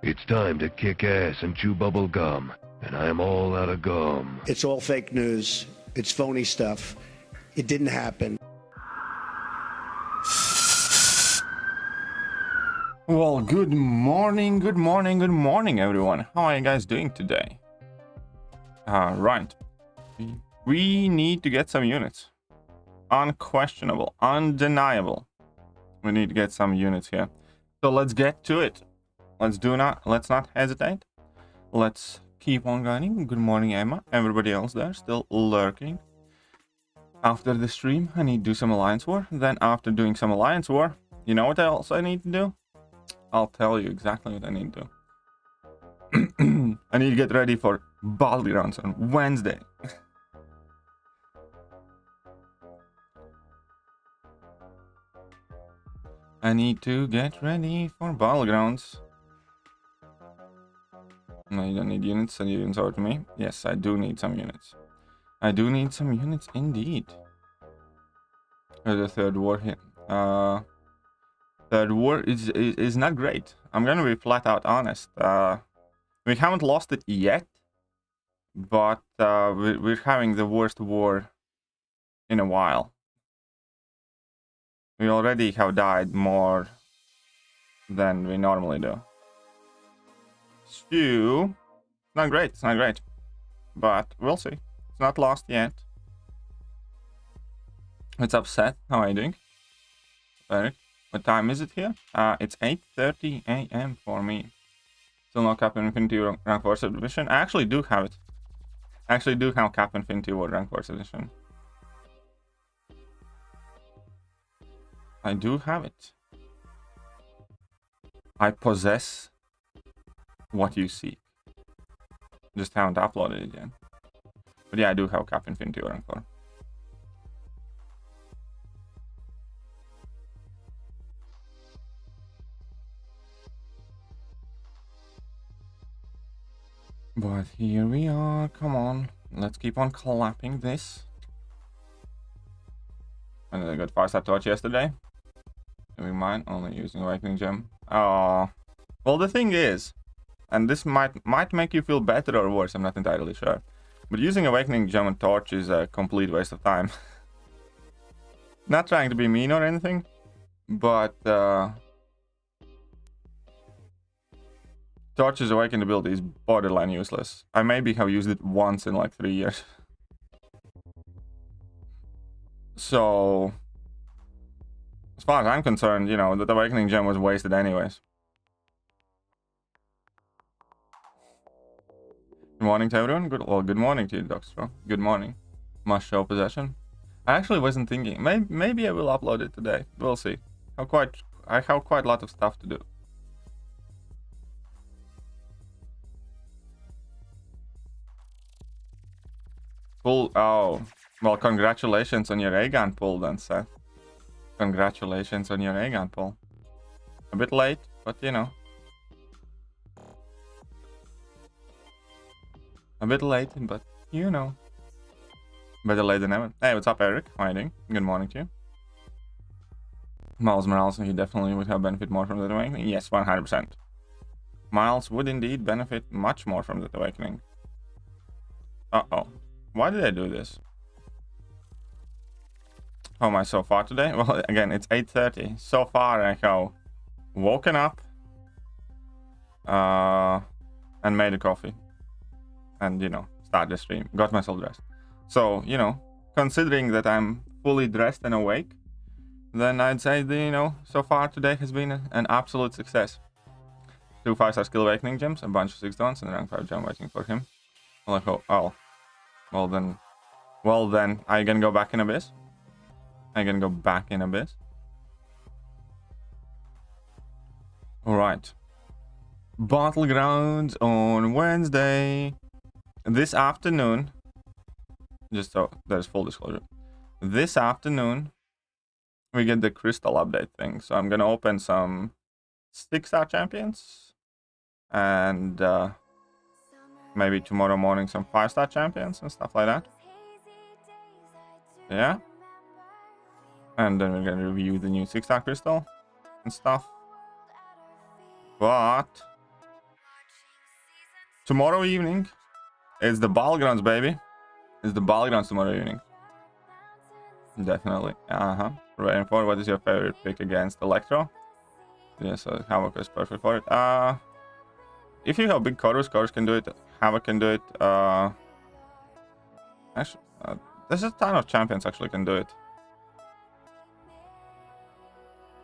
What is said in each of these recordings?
It's time to kick ass and chew bubble gum, and I'm all out of gum. It's all fake news. It's phony stuff. It didn't happen. Well, good morning, everyone. How are you guys doing today? Right. We need to get some units. Unquestionable, undeniable. We need to get some units here. So let's get to it. Let's not hesitate. Let's keep on going. Good morning, Emma. Everybody else there still lurking. After the stream, I need to do some alliance war. Then after doing some alliance war, you know what else I need to do? I'll tell you exactly what I need to do. I need to get ready for battlegrounds on Wednesday. I need to get ready for battlegrounds. No, you don't need units. Send your units over to me. Yes, I do need some units. I do need some units indeed. There's a third war here. Third war is not great. I'm gonna be flat out honest. We haven't lost it yet, but we're having the worst war in a while. We already have died more than we normally do. So, it's not great, but we'll see. It's not lost yet. It's upset. How are you doing, Eric? What time is it here? It's 8:30 a.m. for me. Still no Cap Infinity Rank 4 subdivision. I actually do have it. I actually do have Cap Infinity War Rank 4 subdivision. I do have it. I possess what you seek. Just haven't uploaded it yet. But yeah, I do have Cap Infinity War Rank 4. But here we are. Come on. Let's keep on clapping this. And I got 5-star torch yesterday. Doing mine, only using Awakening Gem. Oh. Well, the thing is, and this might make you feel better or worse, I'm not entirely sure. But using Awakening Gem and Torch is a complete waste of time. Not trying to be mean or anything, but Torch's Awakened ability is borderline useless. I maybe have used it once in like 3 years. So, as far as I'm concerned, you know, that Awakening Gem was wasted anyways. Good morning to everyone. Good morning to you, Doctor. Good morning. Must show possession. I actually wasn't thinking. Maybe I will upload it today. We'll see. I have quite a lot of stuff to do. Pull. Oh, well, congratulations on your A-gun pull then, Seth. Congratulations on your A-gun pull. A bit late, but you know. A bit late, but you know. Better late than never. Hey, what's up, Eric? How are you doing? Good morning to you. Miles Morales, he definitely would have benefit more from that awakening. Yes, 100%. Miles would indeed benefit much more from that awakening. Uh-oh. Why did I do this? How am I so far today? Well, again, it's 8:30. So far, I have woken up and made a coffee. And, you know, start the stream. Got myself dressed. So, you know, considering that I'm fully dressed and awake, then I'd say that, you know, so far today has been an absolute success. 2 5-star skill awakening gems, a bunch of 6 dons, and a rank 5 gem waiting for him. Well, I hope. Oh. Well then, I can go back in Abyss. Alright. Battlegrounds on Wednesday. This afternoon. Just so there's full disclosure. This afternoon, we get the crystal update thing. So I'm gonna open some 6-star champions. And maybe tomorrow morning some 5-star champions and stuff like that. Yeah. And then we're gonna review the new 6-star crystal and stuff. But tomorrow evening is the Battlegrounds, baby. It's the Battlegrounds tomorrow evening. Definitely. Waiting for what is your favorite pick against Electro? Yeah, so Havoc is perfect for it. If you have big Chorus can do it. Havoc can do it. Actually, there's a ton of champions actually can do it.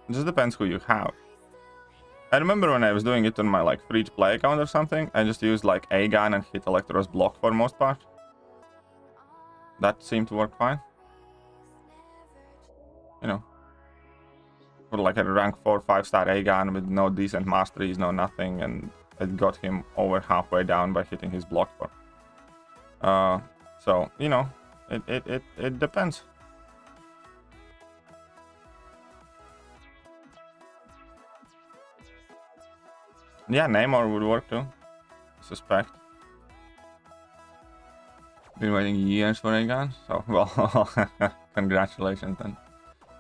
It just depends who you have. I remember when I was doing it on my like free-to-play account or something, I just used like A-gun and hit Electro's block for the most part. That seemed to work fine. You know, for like a rank 4 5-star A-gun with no decent masteries, no nothing, and it got him over halfway down by hitting his block for. So you know, it depends. Yeah, Namor would work too. Suspect. Been waiting years for A-gun, so well, congratulations then.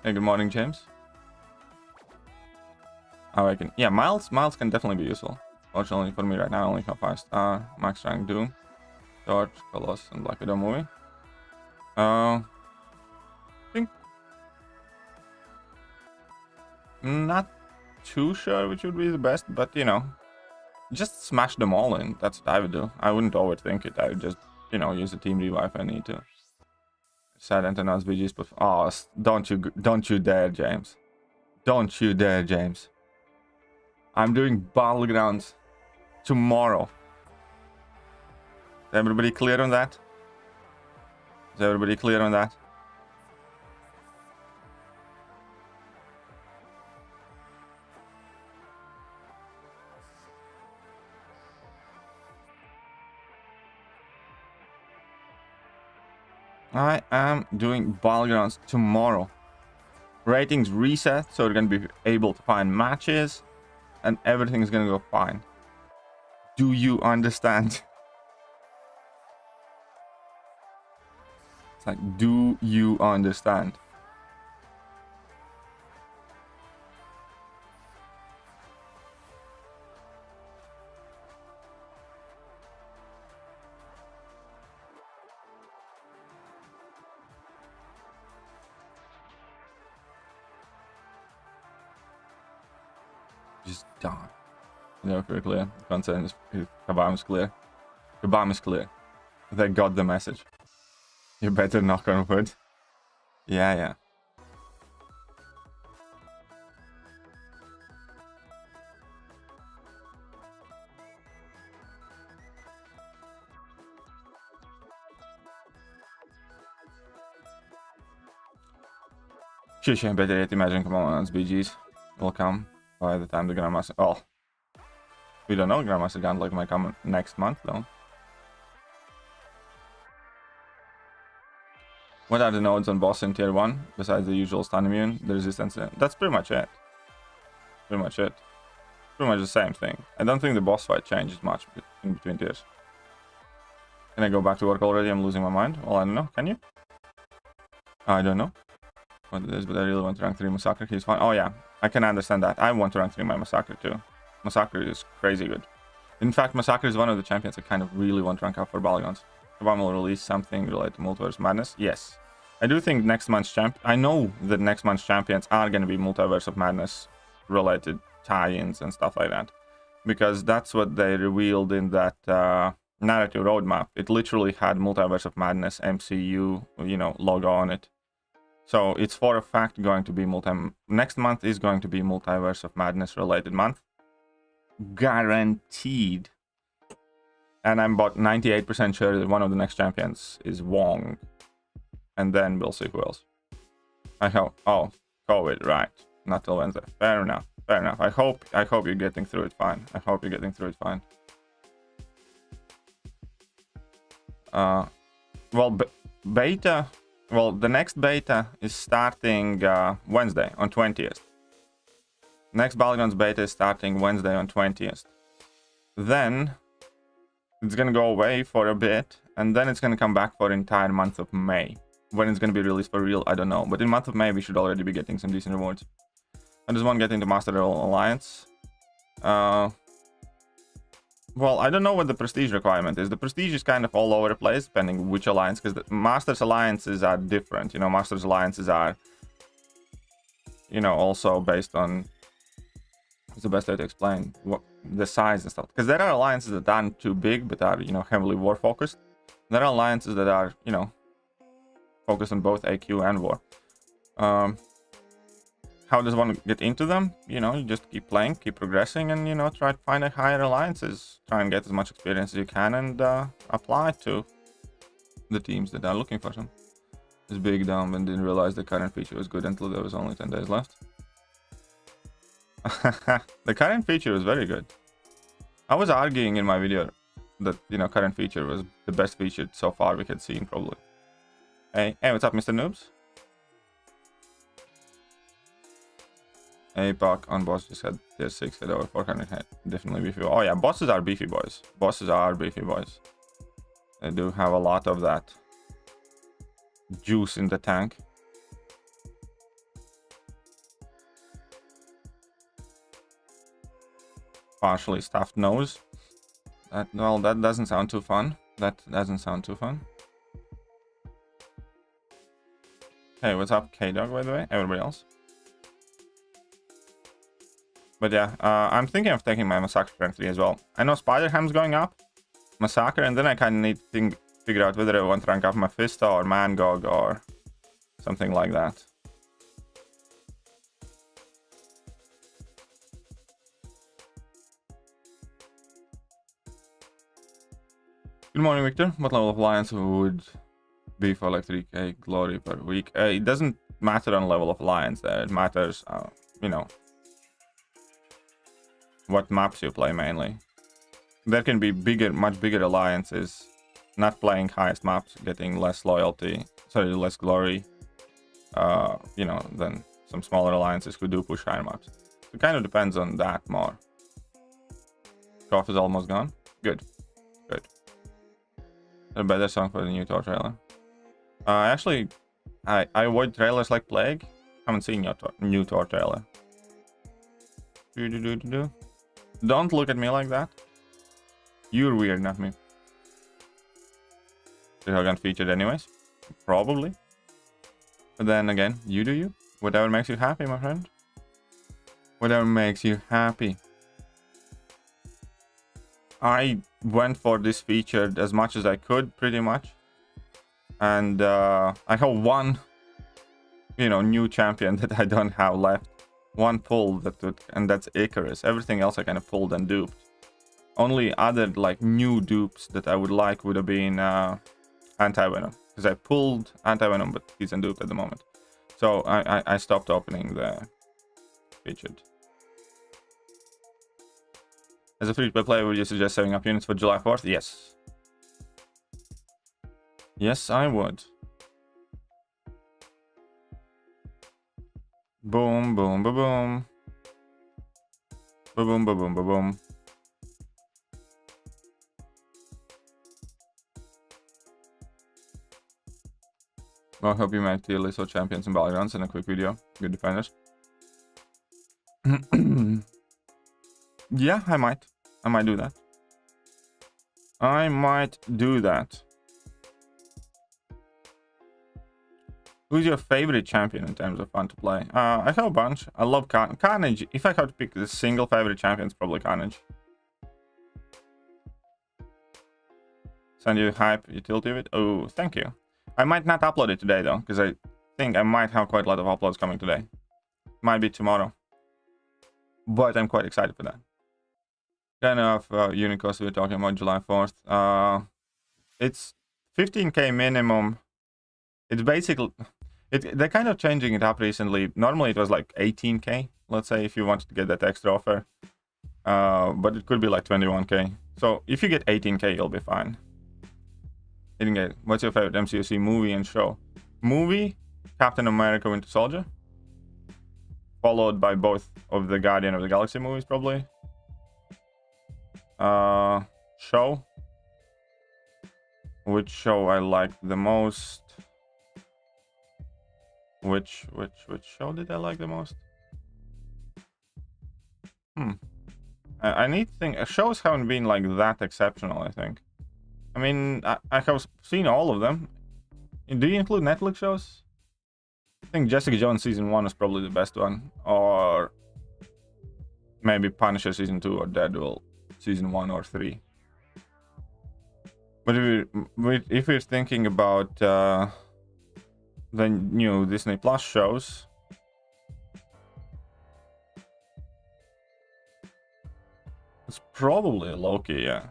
Hey, good morning, James. I reckon, yeah, Miles can definitely be useful. Fortunately for me right now, I only have 5-star max rank Doom, Torch, Colossus, and Black Widow movie. I think not too sure which would be the best, but you know, just smash them all in. That's what I would do. I wouldn't overthink it. I would just, you know, use the team revive if I need to. Sad and announce BGs, but oh, don't you dare, James. Don't you dare, James. I'm doing Battlegrounds tomorrow. Is everybody clear on that? Is everybody clear on that? I am doing Battlegrounds tomorrow. Ratings reset, so we're gonna be able to find matches, and everything is gonna go fine. Do you understand? It's like, do you understand? Just die. No, very clear. Consent is Kabam is clear. Kabam is clear. They got the message. You better knock on wood. Yeah. Shush, better yet, imagine Command's BGs will come by the time the Grandmaster. Oh, we don't know. Grandmaster Gunlock might come next month though. What are the nodes on boss in tier 1 besides the usual stun immune, the resistance? That's pretty much it. Pretty much the same thing. I don't think the boss fight changes much in between tiers. Can I go back to work already? I'm losing my mind. Well, I don't know. Can you? I don't know what it is, but I really want to rank 3 Massacre. He's fine. Oh yeah, I can understand that. I want to rank 3 my Massacre too. Massacre is crazy good. In fact, Massacre is one of the champions I kind of really want to rank up for Battlegrounds. Kabam will release something related to Multiverse Madness. Yes. I do think next month's champ. I know that next month's champions are going to be Multiverse of Madness related tie-ins and stuff like that. Because that's what they revealed in that narrative roadmap. It literally had Multiverse of Madness MCU, you know, logo on it. So it's for a fact going to be next month is going to be Multiverse of Madness related month. Guaranteed. And I'm about 98% sure that one of the next champions is Wong. And then we'll see who else. I hope. Oh, COVID, right. Not till Wednesday. Fair enough. Fair enough. I hope you're getting through it fine. I hope you're getting through it fine. Well, beta. Well, the next beta is starting Wednesday on 20th. Next Battlegrounds beta is starting Wednesday on 20th. Then it's gonna go away for a bit, and then it's gonna come back for the entire month of May. when it's going to be released for real, I don't know. But in the month of May, we should already be getting some decent rewards. I just want to get into Master Alliance. Well, I don't know what the prestige requirement is. The prestige is kind of all over the place, depending which alliance, because the Masters Alliances are different. You know, Masters Alliances are, you know, also based on, what's the best way to explain, what the size and stuff. Because there are alliances that aren't too big, but are, you know, heavily war-focused. There are alliances that are, you know, focused on both AQ and war. How does one get into them? You know, you just keep playing, keep progressing, and, you know, try to find a higher alliances. Try and get as much experience as you can, and apply to the teams that are looking for some. This big dumb and didn't realize the current feature was good until there was only 10 days left. The current feature was very good. I was arguing in my video that, you know, current feature was the best feature so far we had seen, probably. Hey, what's up, Mr. Noobs? APOC on boss just had tier 6 at over 400 head. Definitely beefy. Oh yeah, bosses are beefy boys. Bosses are beefy boys. They do have a lot of that juice in the tank. Partially stuffed nose. Well, that doesn't sound too fun. That doesn't sound too fun. Hey, what's up, K-Dog, by the way? Everybody else? But yeah, I'm thinking of taking my Massacre currently as well. I know Spider Ham's going up, Massacre, and then I kind of need to figure out whether I want to rank up Mephisto or Mangog or something like that. Good morning, Victor. What level of alliance would be for like 3k glory per week? It doesn't matter on level of alliance there. It matters, you know, what maps you play mainly. There can be bigger, much bigger alliances not playing highest maps, getting less loyalty, sorry, less glory, you know, than some smaller alliances who do push higher maps. It kind of depends on that more. Cough is almost gone. Good, good. A better song for the new Thor trailer. Actually, I avoid trailers like plague. Haven't seen your new Thor trailer. Don't look at me like that. You're weird, not me. The Hogan featured anyways? Probably. But then again, you do you. Whatever makes you happy, my friend. Whatever makes you happy. I went for this feature as much as I could, pretty much. And I have one, you know, new champion that I don't have left. One pull that would, and that's Icarus. Everything else I kind of pulled and duped. Only other like new dupes that I would like would have been Anti-Venom, because I pulled Anti-Venom, but he's unduped at the moment. So I stopped opening the featured. As a free-to-play player, would you suggest saving up units for July 4th? Yes. Yes, I would. Boom, boom, boom, boom. Boom, boom, boom, boom, boom, boom. Well, I hope you make the list of champions and battlegrounds in a quick video. Good defenders. Yeah, I might. I might do that. I might do that. Who's your favorite champion in terms of fun to play? I have a bunch. I love Carnage. If I have to pick the single favorite champion, it's probably Carnage. Send you hype utility of it. Oh, thank you. I might not upload it today though, because I think I might have quite a lot of uploads coming today. Might be tomorrow. But I'm quite excited for that. Kind of unit cost we're talking about July 4th. It's 15k minimum. It's basically, they're kind of changing it up recently. Normally it was like 18k, let's say, if you wanted to get that extra offer. But it could be like 21k. So if you get 18k, you'll be fine. What's your favorite MCOC movie and show? Movie, Captain America Winter Soldier. Followed by both of the Guardian of the Galaxy movies, probably. Show. Which show I liked the most? which show did I like the most? I need to think. Shows haven't been like that exceptional, I think. I mean, I have seen all of them. Do you include Netflix shows? I think Jessica Jones season 1 is probably the best one, or maybe Punisher season 2 or Daredevil season 1 or 3. But if you're thinking about the new Disney Plus shows, it's probably Loki, yeah.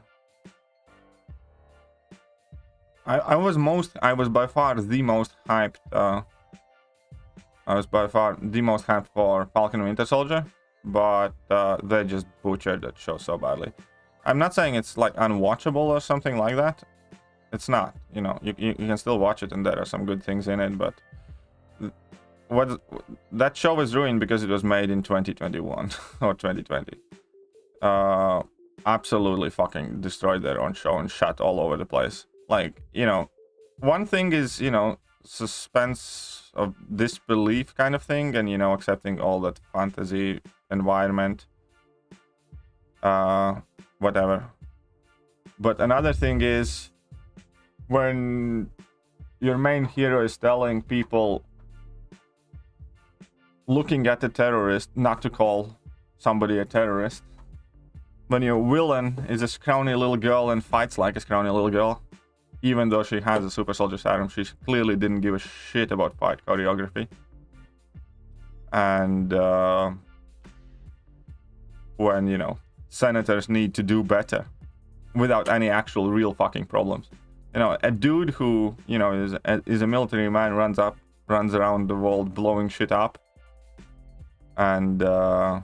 I was by far the most hyped. I was by far the most hyped for Falcon and Winter Soldier, but they just butchered that show so badly. I'm not saying it's like unwatchable or something like that. It's not. You know, you can still watch it, and there are some good things in it. But that show was ruined because it was made in 2021 or 2020. Absolutely fucking destroyed their own show and shot all over the place. Like, you know, one thing is, you know, suspense of disbelief kind of thing, and, you know, accepting all that fantasy environment, whatever. But another thing is when your main hero is telling people looking at the terrorist not to call somebody a terrorist, when your villain is a scrawny little girl and fights like a scrawny little girl, even though she has a super soldier serum, she clearly didn't give a shit about fight choreography. And when, you know, senators need to do better without any actual real fucking problems. You know, a dude who, you know, is a military man, runs around the world blowing shit up, and does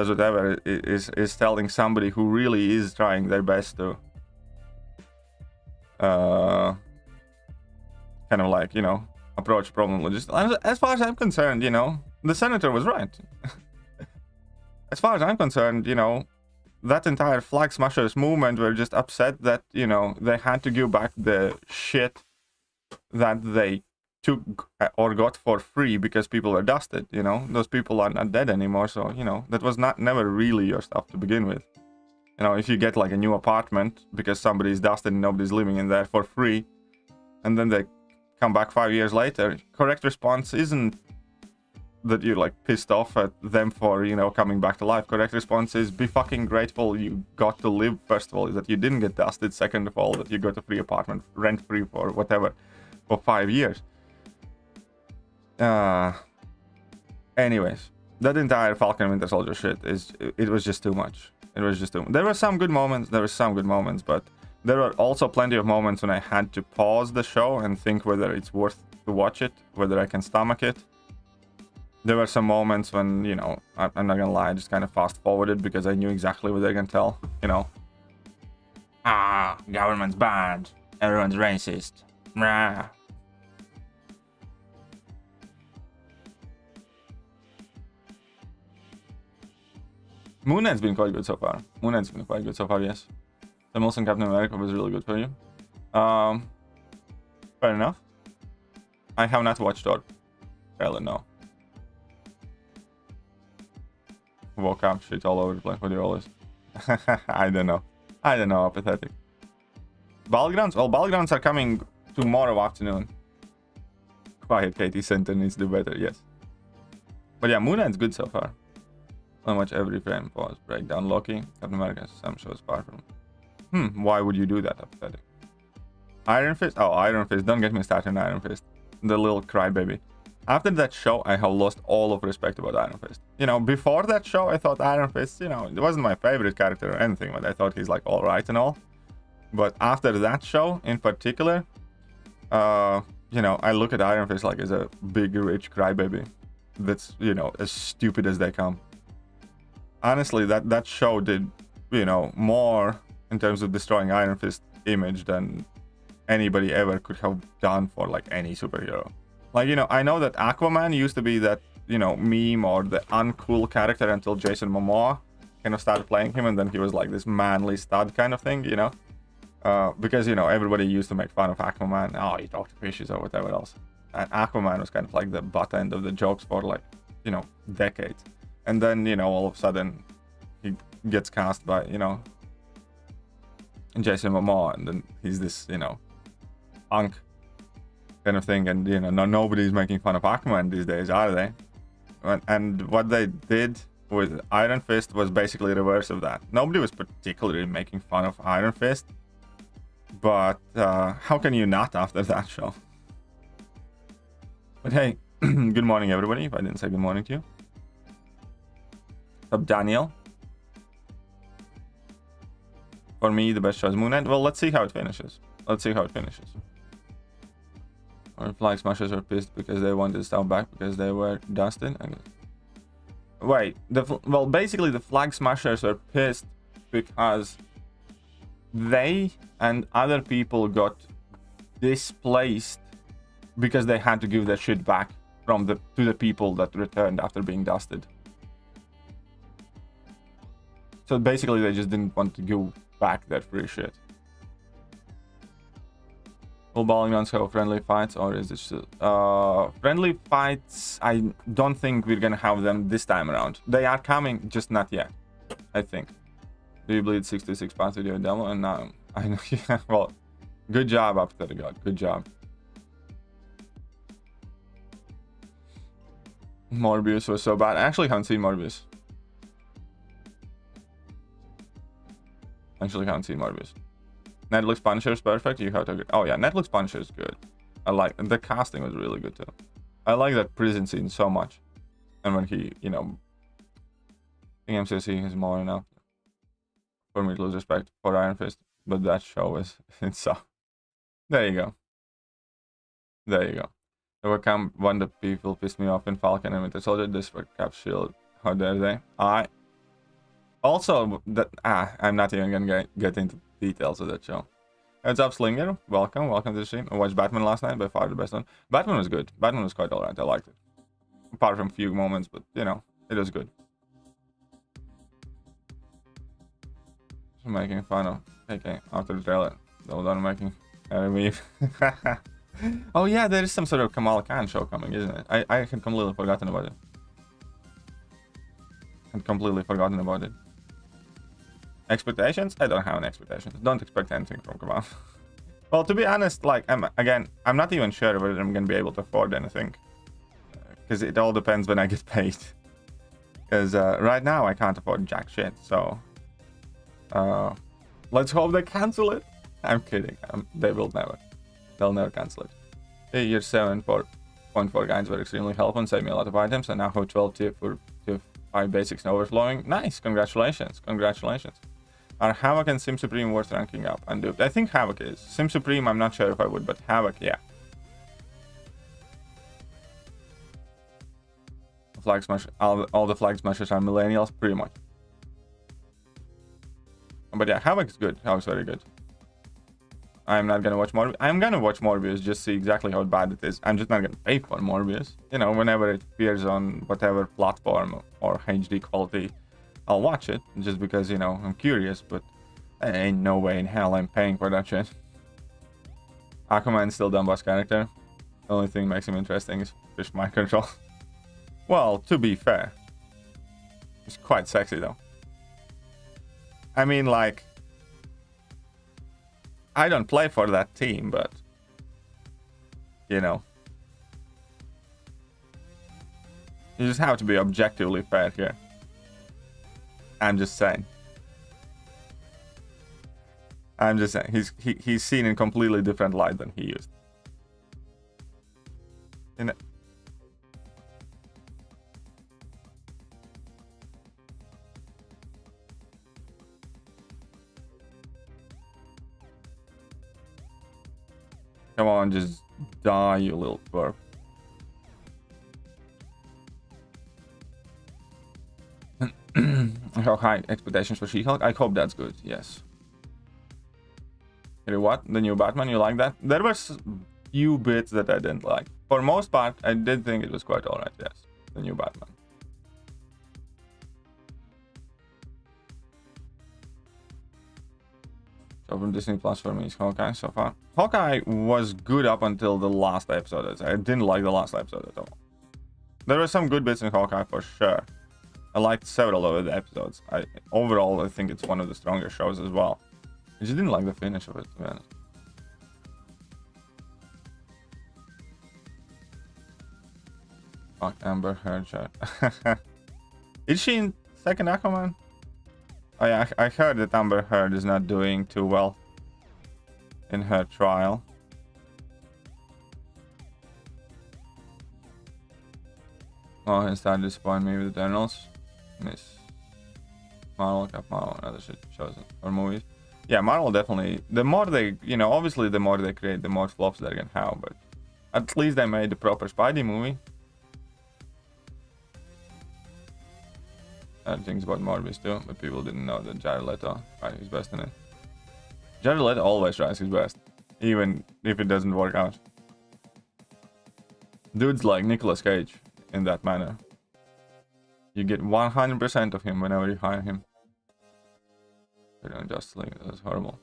whatever, is telling somebody who really is trying their best to kind of like, you know, approach problem logistics. As far as I'm concerned, you know, the senator was right. As far as I'm concerned, you know, that entire Flag Smashers movement were just upset that, you know, they had to give back the shit that they took or got for free because people were dusted, you know. Those people are not dead anymore, so, you know, that was never really your stuff to begin with. You know, if you get like a new apartment because somebody's dusted and nobody's living in there for free, and then they come back 5 years later, correct response isn't that you're like pissed off at them for, you know, coming back to life. Correct response is be fucking grateful you got to live, first of all, that you didn't get dusted, second of all, that you got a free apartment, rent free for whatever, for 5 years. Anyways, that entire Falcon and Winter Soldier shit it was just too much. It was just too much. There were some good moments, but there were also plenty of moments when I had to pause the show and think whether it's worth to watch it, whether I can stomach it. There were some moments when, you know, I'm not gonna lie, I just kind of fast forwarded because I knew exactly what they're gonna tell, you know. Government's bad, everyone's racist. Rah. Moon Knight's been quite good so far. Yes. The Wilson Captain America was really good for you. Fair enough. I have not watched Thor. Barely no. Woke up, shit all over the place. What do you always? I don't know. Pathetic. Battlegrounds? Well, Battlegrounds are coming tomorrow afternoon. Quiet, Katie Center needs to do better, yes. But yeah, Moon Knight's good so far. How much every frame pause, breakdown, Loki, Captain America, some shows apart from. Why would you do that, pathetic? Iron Fist? Oh, Iron Fist. Don't get me started on Iron Fist. The little crybaby. After that show, I have lost all of respect about Iron Fist. You know, before that show, I thought Iron Fist, you know, it wasn't my favorite character or anything, but I thought he's like alright and all. But after that show in particular, you know, I look at Iron Fist like as a big, rich crybaby. That's, you know, as stupid as they come. Honestly, that show did, you know, more in terms of destroying Iron Fist image than anybody ever could have done for like any superhero. Like, you know, I know that Aquaman used to be that, you know, meme or the uncool character until Jason Momoa kind of started playing him, and then he was like this manly stud kind of thing, you know, because, you know, everybody used to make fun of Aquaman. Oh, he talked to fishes or whatever else. And Aquaman was kind of like the butt end of the jokes for like, you know, decades. And then, you know, all of a sudden he gets cast by, you know, Jason Momoa, and then he's this, you know, punk kind of thing. And, you know, nobody's making fun of Aquaman these days, are they? And what they did with Iron Fist was basically the reverse of that. Nobody was particularly making fun of Iron Fist, but how can you not after that show? But hey, good morning everybody, if I didn't say good morning to you. What's up, Daniel? For me, the best show is Moon Knight. Well, let's see how it finishes. Let's see how it finishes. Or Flag Smashers are pissed because they wanted stuff back because they were dusted. Wait, well, basically the Flag Smashers are pissed because they and other people got displaced because they had to give their shit back from to the people that returned after being dusted. So basically they just didn't want to give back their free shit. Will bowling guns have friendly fights, or is it still friendly fights? I don't think we're gonna have them this time around. They are coming, just not yet, I think. Do you bleed 626 paths with your demo? And now I know. Yeah, well, good job up to the god, good job. Morbius was so bad. I actually haven't seen Morbius. Netflix Punisher is perfect. You have to agree. Oh yeah, Netflix Punisher is good. I like the casting was really good too. I like that prison scene so much. And when he, you know, I think MCOC is more enough for me to lose respect for Iron Fist. But that show is it's so. There you go. There you go. There were one the people pissed me off in Falcon and Winter Soldier. This for Cap Shield. How dare they? Also, that I'm not even gonna get into details of that show. What's up, Slinger? Welcome to the stream. I watched Batman last night, by far the best one. Batman was good. Batman was quite alright. I liked it. Apart from a few moments, but you know, it was good. Making fun of AK after the trailer. Though done making meme. Oh yeah, there is some sort of Kamal Khan show coming, isn't it? I had completely forgotten about it. Expectations? I don't have any expectations. Don't expect anything from Kamal. Well, to be honest, like I'm not even sure whether I'm gonna be able to afford anything, because it all depends when I get paid. Because right now I can't afford jack shit. So let's hope they cancel it. I'm kidding. They will never. They'll never cancel it. Hey, year 7.4 guides were extremely helpful and saved me a lot of items. And now have 12 tier for tier 5 basics and overflowing. Nice, congratulations. Are Havoc and Sim Supreme worth ranking up? And I think Havoc is. Sim Supreme, I'm not sure if I would, but Havoc, yeah. Flag Smash, all the Flag Smashers are millennials, pretty much. But yeah, Havoc is good. Havoc's very good. I'm not gonna watch Morbius. I'm gonna watch Morbius, just see exactly how bad it is. I'm just not gonna pay for Morbius. You know, whenever it appears on whatever platform or HD quality, I'll watch it just because, you know, I'm curious, but ain't no way in hell I'm paying for that shit. Aquaman's still dumb boss character. The only thing makes him interesting is fish mind control. Well, to be fair, he's quite sexy though. I mean, like, I don't play for that team, but you know, you just have to be objectively fair here. I'm just saying. He's seen in completely different light than he used. Come on, just die, you little twerp. How high expectations for She-Hulk? I hope that's good, yes. You know what? The new Batman, you like that? There were few bits that I didn't like. For most part, I did think it was quite alright, yes. The new Batman. Over Disney Plus for me is Hawkeye so far. Hawkeye was good up until the last episode. I didn't like the last episode at all. There were some good bits in Hawkeye for sure. I liked several of the episodes. Overall, I think it's one of the stronger shows as well. I just didn't like the finish of it, to be honest. Fuck, Amber Heard shot. Is she in second Aquaman? Oh yeah, I heard that Amber Heard is not doing too well in her trial. Oh, he started to disappoint me with the Eternals. Miss Marvel, Cap Marvel, and other shit shows or movies. Yeah, Marvel definitely. The more they, you know, obviously the more they create, the more flops they're gonna have. But at least they made the proper Spidey movie. I had things about Morbius too, but people didn't know that Jared Leto tried his best in it. Jared Leto always tries his best, even if it doesn't work out. Dude's like Nicolas Cage in that manner. You get 100% of him whenever you hire him. Justice League, that's horrible.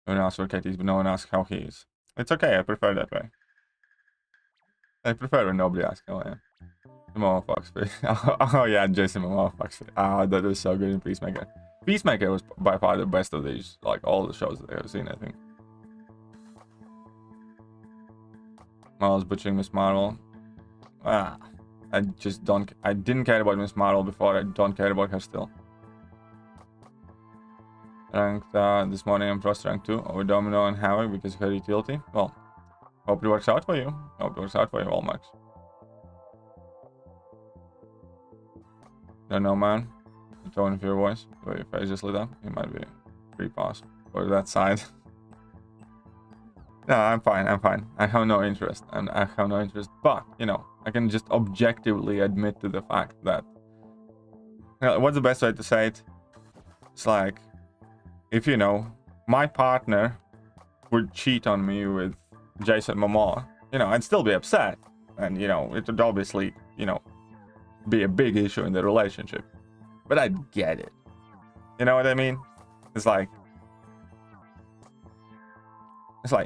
No one asks for KTs, but no one asks how he is. It's okay, I prefer that way. I prefer when nobody asks how I am. Momoa Fox. Oh yeah, Jason Momoa Fox. Ah, that was so good in Peacemaker. Peacemaker was by far the best of these, like all the shows that I've seen, I think. Miles butchering Miss Marvel. Ah, I didn't care about Miss Marvel before, I don't care about her still. Ranked this morning I'm Frost rank 2 over Domino and Havoc because of her utility. Well, hope it works out for you. Hope it works out for you all, Max. Don't know, man. The tone of your voice, the way your face just lit up, you might be free pass for that side. No, I'm fine, I'm fine. I have no interest. I have no interest, but, you know, I can just objectively admit to the fact that... You know, what's the best way to say it? It's like, if, you know, my partner would cheat on me with Jason Momoa, you know, I'd still be upset. And, you know, it would obviously, you know, be a big issue in the relationship. But I'd get it. You know what I mean? It's like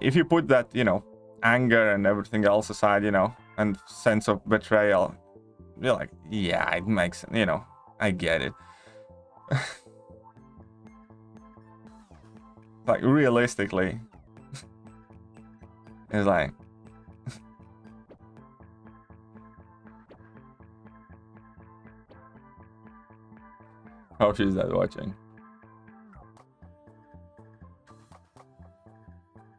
if you put that, you know, anger and everything else aside, you know, and sense of betrayal, you're like, yeah, it makes, you know, I get it. Like, realistically, it's like, how she's that watching?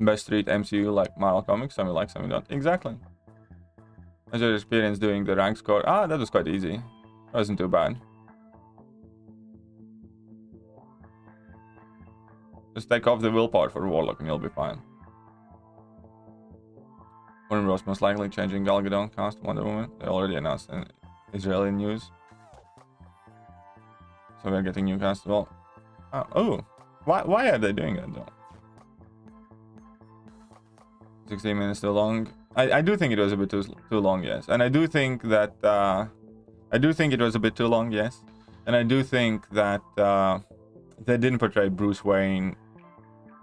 Best read MCU like Marvel Comics, some you like, some you don't. Exactly. As your experience doing the rank score? Ah, that was quite easy. It wasn't too bad. Just take off the willpower for Warlock and you'll be fine. Warner Bros. Most likely changing Gal Gadot cast Wonder Woman. They already announced in Israeli news. So we're getting new cast as well. Oh, why are they doing that though? 16 minutes too long. I do think it was a bit too long, yes. And I do think that it was a bit too long, yes. And I do think that they didn't portray Bruce Wayne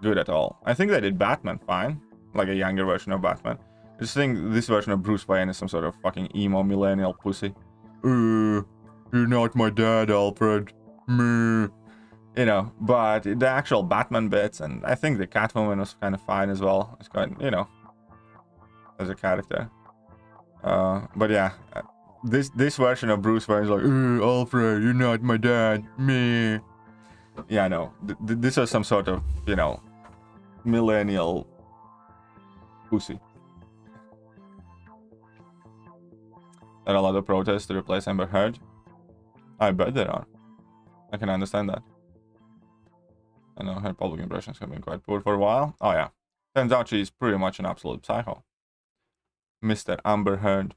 good at all. I think they did Batman fine, like a younger version of Batman. I just think this version of Bruce Wayne is some sort of fucking emo millennial pussy. You're not my dad, Alfred. Meh. You know, but the actual Batman bits, and I think the Catwoman was kind of fine as well. It's quite, you know, as a character. But yeah, this version of Bruce Wayne is like, Alfred, you're not my dad. Meh. Yeah, I know. This was some sort of, you know, millennial pussy. There are a lot of protests to replace Amber Heard. I bet there are. I can understand that. I know her public impressions have been quite poor for a while. Oh yeah. Turns out she's pretty much an absolute psycho. Mr. Amber Heard.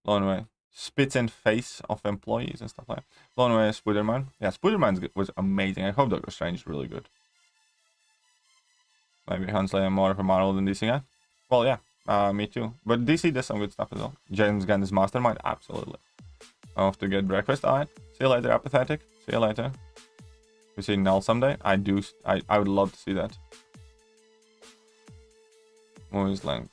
Loneway. Spits in face of employees and stuff like that. Loneway Spider-Man. Yeah, Spider-Man was amazing. I hope Doctor Strange is really good. Maybe Hunsley more of a Marvel than DC guy. Well, yeah. Me too. But DC does some good stuff as well. James Gunn is Mastermind. Absolutely. Off to get breakfast. Alright. See you later, apathetic. See you later. We see Null someday. I would love to see that. Movies length.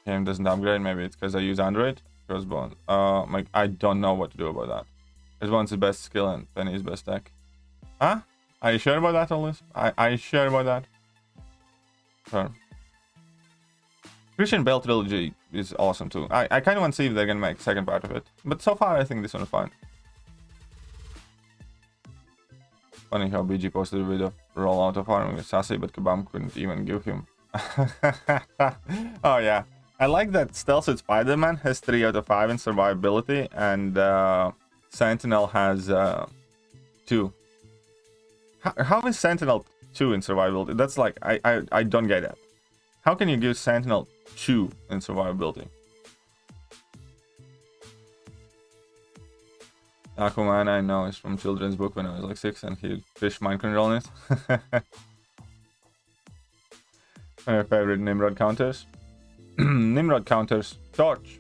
Game doesn't upgrade. Maybe it's because I use Android. Crossbones. Like I don't know what to do about that. Crossbones is best skill and Penny's best tech. Huh? Are you sure about that, Olis? Are you sure about that? Sure. Christian Bale trilogy is awesome too. I kind of want to see if they're gonna make second part of it. But so far, I think this one is fine. Funny how BG posted a video of rollout of farming with Sassy, but Kabam couldn't even give him. Oh yeah. I like that Stealth with Spider-Man has 3 out of 5 in survivability, and Sentinel has 2. How is Sentinel 2 in survivability? That's like, I don't get that. How can you give Sentinel 2 in survivability? Aquaman, I know, is from children's book when I was like 6 and he fished mind control in it. My favorite Nimrod counters. Nimrod counters. Torch.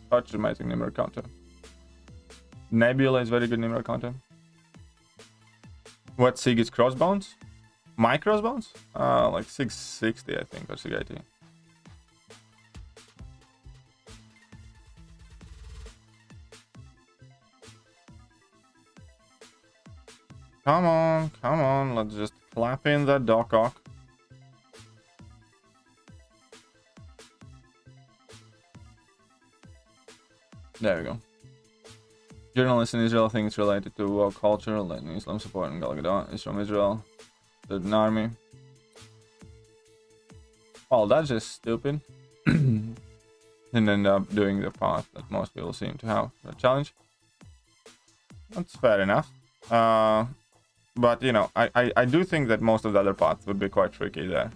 Torch is amazing Nimrod counter. Nebula is very good Nimrod counter. What Sig is crossbones? My crossbones? Like 660 I think, or 680. Come on, let's just clap in that Docock. There we go. Journalists in Israel think it's related to world culture, letting Islam support and Gal Gadot is from Israel. An army. Well, that's just stupid. And end up doing the path that most people seem to have for a challenge. That's fair enough. But you know, I do think that most of the other paths would be quite tricky there.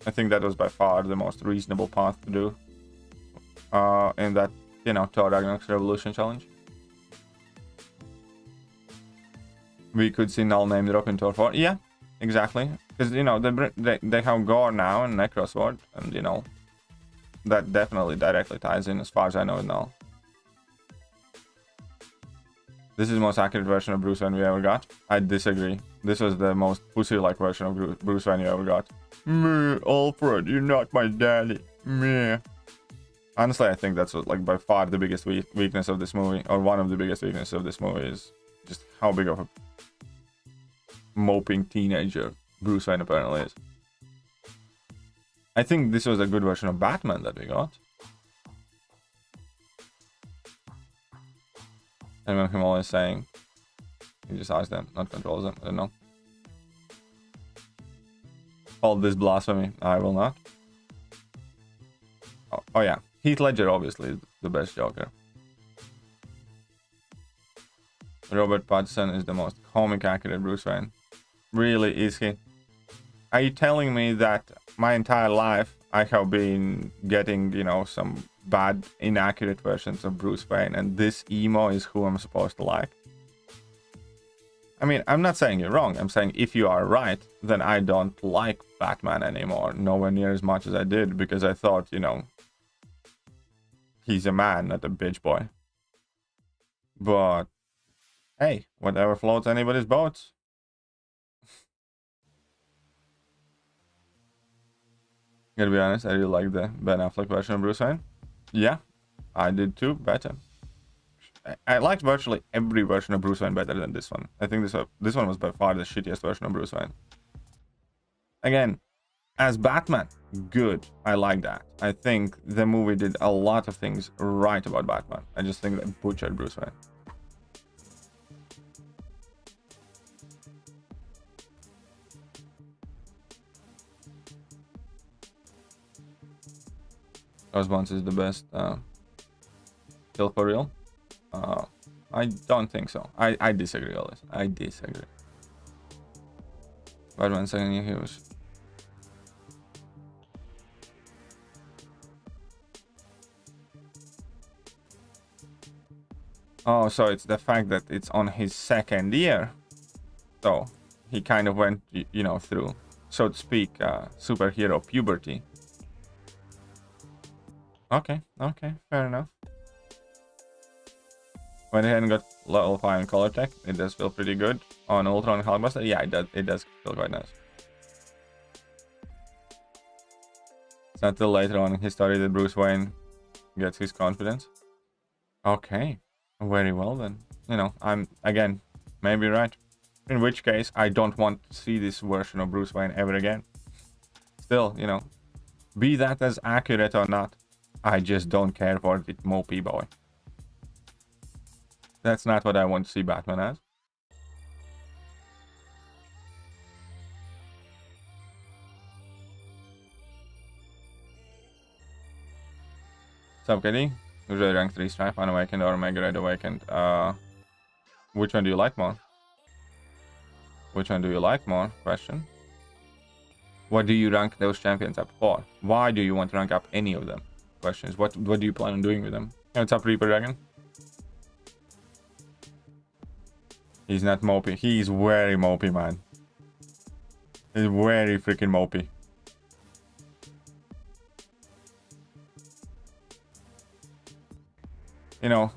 I think that was by far the most reasonable path to do. In that, you know, Thor Ragnarok's Revolution challenge. We could see Null name drop in Thor 4. Yeah, exactly. Because, you know, they have Gore now and Necrosword. And, you know, that definitely directly ties in as far as I know with Null. This is the most accurate version of Bruce Wayne we ever got. I disagree. This was the most pussy-like version of Bruce Wayne you ever got. Meh, Alfred, you're not my daddy. Meh. Honestly, I think that's like by far the biggest weakness of this movie, or one of the biggest weaknesses of this movie, is just how big of a moping teenager Bruce Wayne apparently is. I think this was a good version of Batman that we got. I remember him always saying, he just asked them, not controls them, I don't know. All this blasphemy, I will not. Oh yeah, Heath Ledger obviously is the best Joker. Robert Pattinson is the most comic accurate Bruce Wayne. Really, is he? Are you telling me that my entire life I have been getting, you know, some bad, inaccurate versions of Bruce Wayne, and this emo is who I'm supposed to like? I mean, I'm not saying you're wrong. I'm saying if you are right, then I don't like Batman anymore. Nowhere near as much as I did, because I thought, you know, he's a man, not a bitch boy. But hey, whatever floats anybody's boats. Gotta be honest, I really like the Ben Affleck version of Bruce Wayne. Yeah, I did too, better. I liked virtually every version of Bruce Wayne better than this one. I think this one was by far the shittiest version of Bruce Wayne. Again, as Batman, good. I like that. I think the movie did a lot of things right about Batman. I just think they butchered Bruce Wayne. Crossbones is the best kill for real. I don't think so. I disagree on this. I disagree. Batman second he was. Oh, so it's the fact that it's on his second year. So he kind of went, you know, through, so to speak, superhero puberty. Okay, fair enough. When I got level 5 in color tech, it does feel pretty good. On Ultra and Hulkbuster, yeah, it does feel quite nice. It's not till later on in his story that Bruce Wayne gets his confidence. Okay, very well then. You know, I'm, again, maybe right. In which case, I don't want to see this version of Bruce Wayne ever again. Still, you know, be that as accurate or not, I just don't care for the mopey boy. That's not what I want to see Batman as. What's up, Kitty? Usually rank 3 Strife, Unawakened or Mega Red Awakened. Which one do you like more? Which one do you like more? Question. What do you rank those champions up for? Why do you want to rank up any of them? Questions. What do you plan on doing with them? Hey, what's up, Reaper Dragon? He's not mopey. He's very mopey, man. He's very freaking mopey. You know,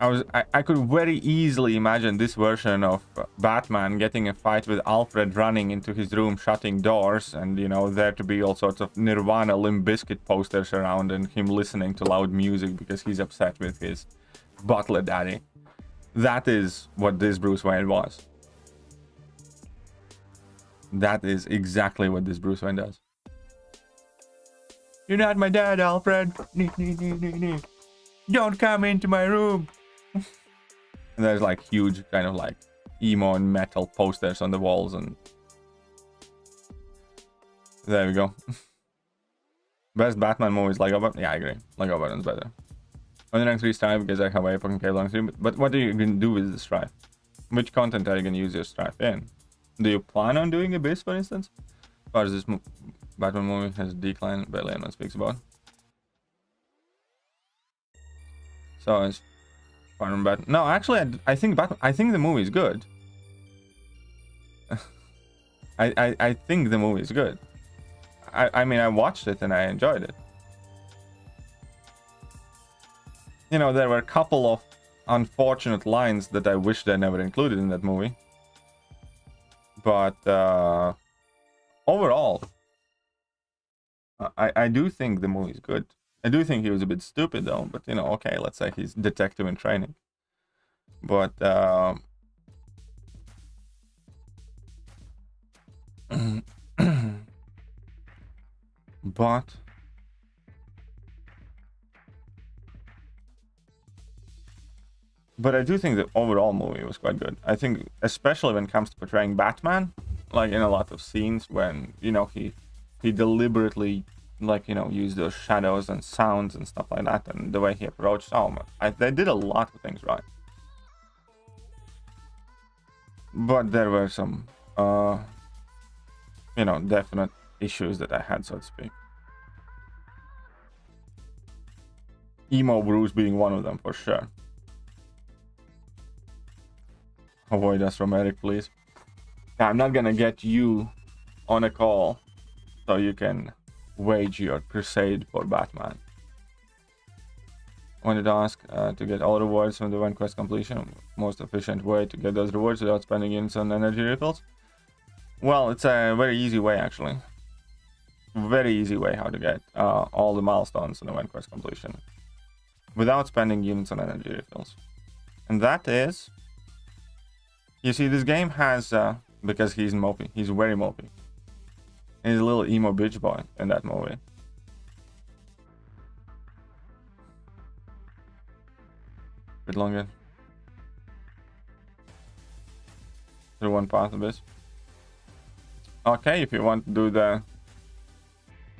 I could very easily imagine this version of Batman getting a fight with Alfred, running into his room, shutting doors, and, you know, there to be all sorts of Nirvana Limp Bizkit posters around and him listening to loud music because he's upset with his butler daddy. That is what this Bruce Wayne was. That is exactly what this Bruce Wayne does. You're not my dad, Alfred. Don't come into my room. And there's like huge kind of like emo and metal posters on the walls, and there we go. Best Batman movies, Lego Batman. Yeah, I agree. Lego Batman's better. Only rank 3 Strife because I have a fucking cable on stream. But what are you going to do with the Strife? Which content are you going to use your Strife in? Do you plan on doing Abyss, for instance? As far as this Batman movie has declined, barely anyone speaks about. So it's fun Batman. No, actually, I think the movie is good. I think the movie is good. I mean, I watched it and I enjoyed it. You know, there were a couple of unfortunate lines that I wish they never included in that movie. But overall, I do think the movie is good. I do think he was a bit stupid though, but you know, okay, let's say he's detective in training. But But I do think the overall movie was quite good. I think, especially when it comes to portraying Batman, like in a lot of scenes when, you know, he deliberately, like, you know, used those shadows and sounds and stuff like that, and the way he approached, they did a lot of things right. But there were some, you know, definite issues that I had, so to speak. Emo Bruce being one of them, for sure. Avoid us from Eric, please. I'm not gonna get you on a call so you can wage your crusade for Batman. I wanted to ask to get all rewards from the one quest completion. Most efficient way to get those rewards without spending units on energy refills? Well, it's a very easy way, actually. Very easy way how to get all the milestones in the one quest completion without spending units on energy refills. And that is... You see, this game has, because he's mopey, he's very mopey. He's a little emo bitch boy in that movie. Bit longer. Through one path of this. Okay, if you want to do the...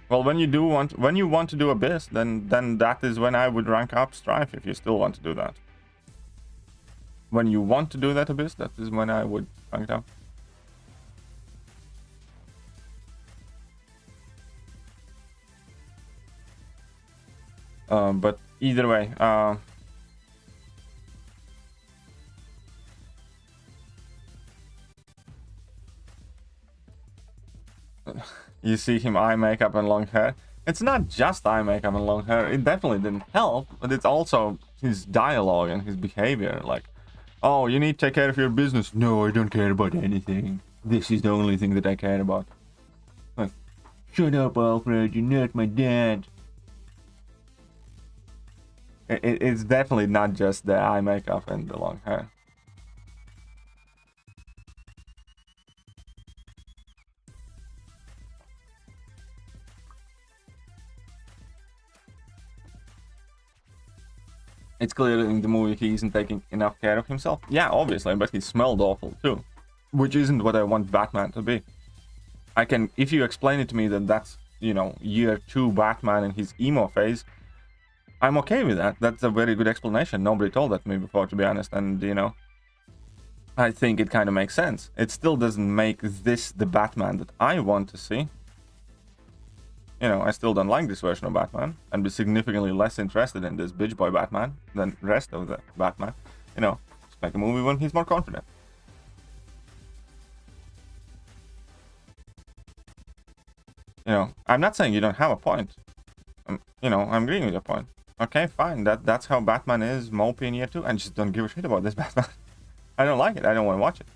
Well, when you want to do Abyss, then that is when I would rank up Strife, if you still want to do that. When you want to do that Abyss, that is when I would rank it up. But either way, you see him eye makeup and long hair. It's not just eye makeup and long hair. It definitely didn't help, but it's also his dialogue and his behavior. Like, oh, you need to take care of your business. No, I don't care about anything. This is the only thing that I care about. Like, shut up, Alfred, you're not my dad. It's definitely not just the eye makeup and the long hair. It's clear in the movie he isn't taking enough care of himself. Yeah, obviously, but he smelled awful too. Which isn't what I want Batman to be. I can, if you explain it to me that that's, you know, year 2 Batman in his emo phase, I'm okay with that. That's a very good explanation. Nobody told that to me before, to be honest, and, you know, I think it kind of makes sense. It still doesn't make this the Batman that I want to see. You know, I still don't like this version of Batman, and be significantly less interested in this bitch boy Batman than the rest of the Batman. You know, just make a movie when he's more confident. You know, I'm not saying you don't have a point. You know, I'm agreeing with your point. Okay, fine. That's how Batman is, mopey in year 2, and just don't give a shit about this Batman. I don't like it. I don't want to watch it.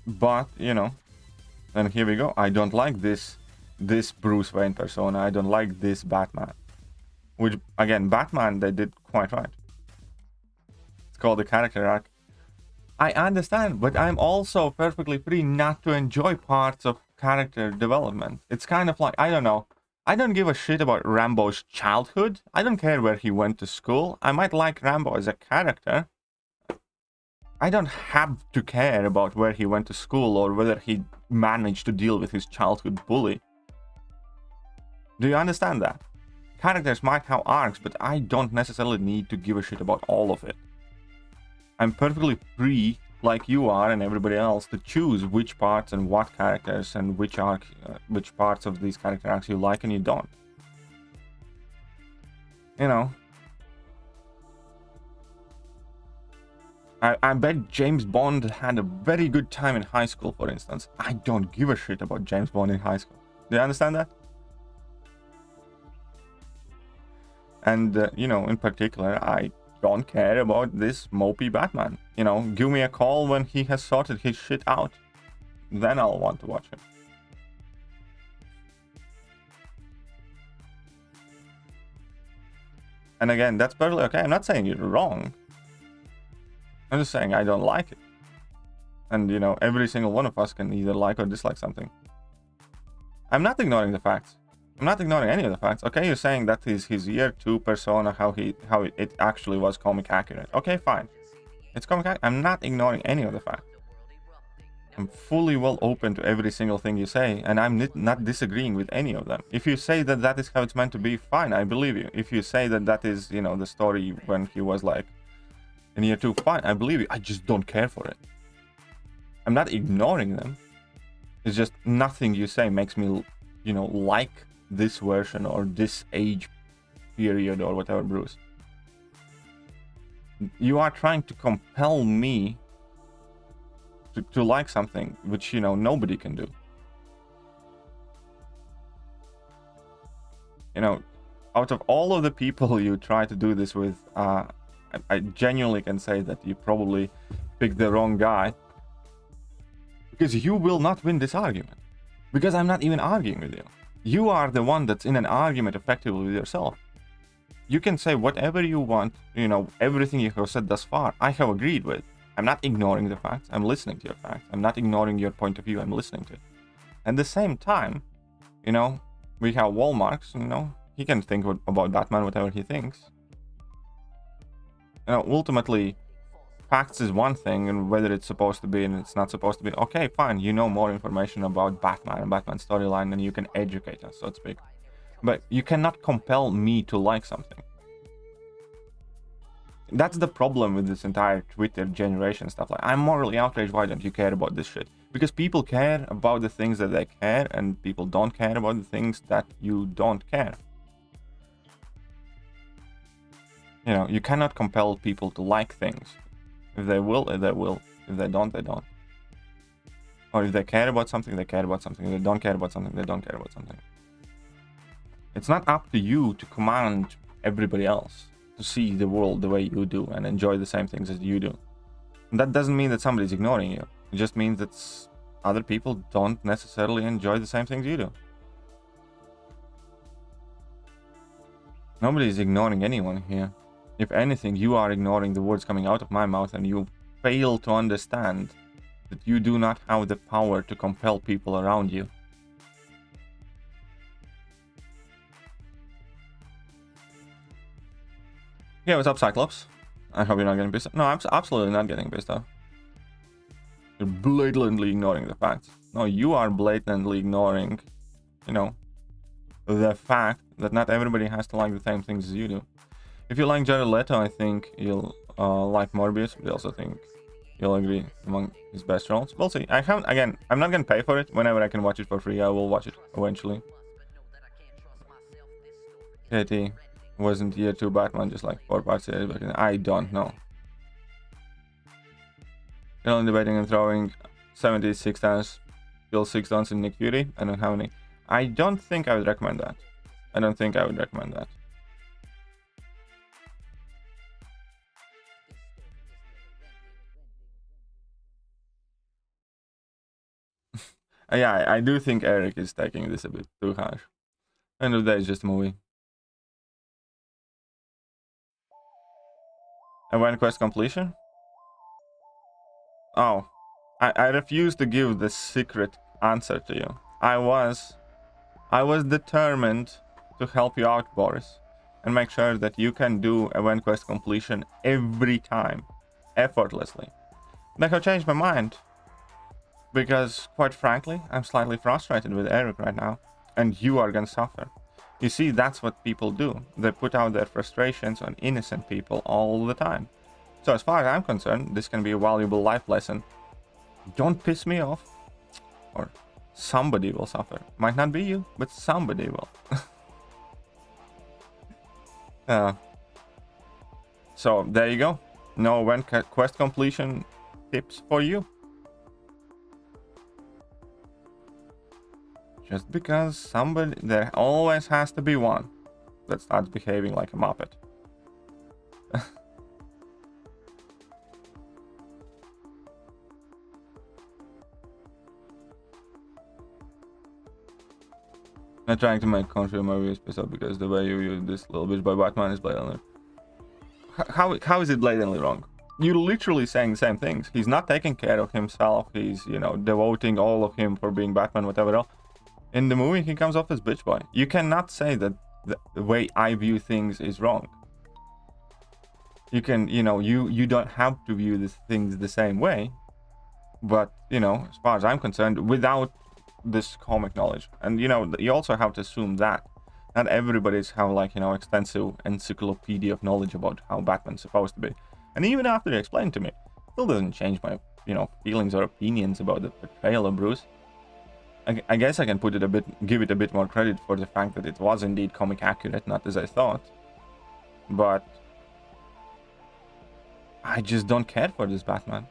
But, you know, and here we go. I don't like this Bruce Wayne persona. I don't like this Batman. Which, again, Batman, they did quite right. It's called the character arc. I understand, but I'm also perfectly free not to enjoy parts of character development. It's kind of like, I don't know. I don't give a shit about Rambo's childhood. I don't care where he went to school. I might like Rambo as a character. I don't have to care about where he went to school or whether he managed to deal with his childhood bully. Do you understand that? Characters might have arcs, but I don't necessarily need to give a shit about all of it. I'm perfectly free, like you are and everybody else, to choose which parts and what characters and which arc, which parts of these character arcs you like and you don't. You know. I bet James Bond had a very good time in high school, for instance. I don't give a shit about James Bond in high school. Do you understand that? And, you know, in particular, I don't care about this mopey Batman. You know, give me a call when he has sorted his shit out. Then I'll want to watch him. And again, that's perfectly okay. I'm not saying you're wrong. I'm just saying I don't like it. And, you know, every single one of us can either like or dislike something. I'm not ignoring the facts. I'm not ignoring any of the facts. Okay, you're saying that is his year 2 persona, how it actually was comic accurate. Okay, fine. It's comic accurate. I'm not ignoring any of the facts. I'm fully well open to every single thing you say, and I'm not disagreeing with any of them. If you say that that is how it's meant to be, fine, I believe you. If you say that that is, you know, the story when he was like in year 2, fine, I believe you. I just don't care for it. I'm not ignoring them. It's just nothing you say makes me, you know, like this version or this age period or whatever, Bruce. You are trying to compel me to like something which, you know, nobody can do. You know, out of all of the people you try to do this with, I genuinely can say that you probably picked the wrong guy, because you will not win this argument, because I'm not even arguing with you. You are the one that's in an argument effectively with yourself. You can say whatever you want, you know, everything you have said thus far, I have agreed with. I'm not ignoring the facts, I'm listening to your facts. I'm not ignoring your point of view, I'm listening to it. At the same time, you know, we have Walmarks, you know, he can think about Batman whatever he thinks. You know, ultimately, facts is one thing, and whether it's supposed to be and it's not supposed to be, okay, fine, you know more information about Batman and Batman's storyline, and you can educate us, so to speak. But you cannot compel me to like something. That's the problem with this entire Twitter generation stuff. Like, I'm morally outraged, why don't you care about this shit? Because people care about the things that they care, and people don't care about the things that you don't care. You know, you cannot compel people to like things. If they will, they will. If they don't, they don't. Or if they care about something, they care about something. If they don't care about something, they don't care about something. It's not up to you to command everybody else to see the world the way you do and enjoy the same things as you do. And that doesn't mean that somebody's ignoring you. It just means that other people don't necessarily enjoy the same things you do. Nobody's ignoring anyone here. If anything, you are ignoring the words coming out of my mouth, and you fail to understand that you do not have the power to compel people around you. Yeah, what's up, Cyclops? I hope you're not getting pissed off. No, I'm absolutely not getting pissed off. You're blatantly ignoring the facts. No, you are blatantly ignoring, you know, the fact that not everybody has to like the same things as you do. If you like Jared Leto, I think you'll like Morbius. I also think you'll agree among his best roles. We'll see. Again, I'm not gonna pay for it. Whenever I can watch it for free, I will watch it eventually. KT, wasn't year 2 Batman just like 4 parts series back in? I don't know. You're only debating and throwing 76 times, kill 6 dons in Nick Fury. I don't have any. I don't think I would recommend that. I don't think I would recommend that. Yeah, I do think Eric is taking this a bit too harsh. End of the day, it's just a movie. Event quest completion? Oh, I refuse to give the secret answer to you. I was determined to help you out, Boris, and make sure that you can do event quest completion every time, effortlessly. But I have changed my mind, because quite frankly, I'm slightly frustrated with Eric right now, and you are gonna suffer. You see, that's what people do. They put out their frustrations on innocent people all the time. So as far as I'm concerned, this can be a valuable life lesson. Don't piss me off, or somebody will suffer. Might not be you, but somebody will. So there you go. No event quest completion tips for you. Just because somebody, there always has to be one that starts behaving like a muppet. I'm trying to make country movies piss off because the way you use this little bitch by Batman is blatantly. How is it blatantly wrong? You're literally saying the same things. He's not taking care of himself. He's, you know, devoting all of him for being Batman, whatever else. In the movie, he comes off as bitch boy. You cannot say that the way I view things is wrong. You can, you know, you don't have to view these things the same way. But, you know, as far as I'm concerned, without this comic knowledge, and you know, you also have to assume that not everybody's have, like, you know, extensive encyclopedia of knowledge about how Batman's supposed to be. And even after you explain to me, it still doesn't change my, you know, feelings or opinions about the portrayal of Bruce. I guess I can put it a bit, give it a bit more credit for the fact that it was indeed comic accurate, not as I thought. But I just don't care for this Batman.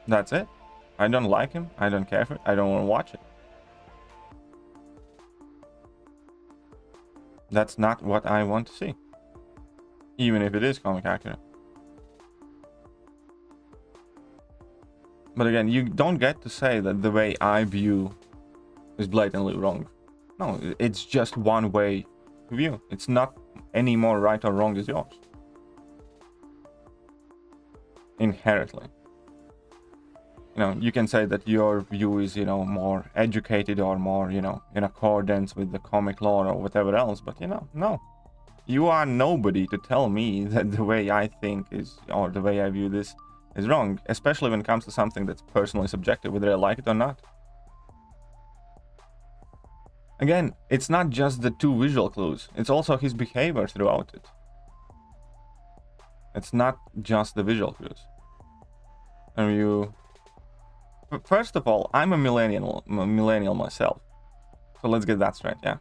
That's it. I don't like him. I don't care for it. I don't want to watch it. That's not what I want to see. Even if it is comic accurate. But again, you don't get to say that the way I view is blatantly wrong. No, it's just one way to view. It's not any more right or wrong as yours. Inherently. You know, you can say that your view is, you know, more educated or more, you know, in accordance with the comic lore or whatever else, but, you know, no. You are nobody to tell me that the way I think is, or the way I view this is wrong, especially when it comes to something that's personally subjective, whether I like it or not. Again, it's not just the 2 visual clues, it's also his behavior throughout it. It's not just the visual clues. And you... First of all, I'm a millennial myself. So let's get that straight, yeah.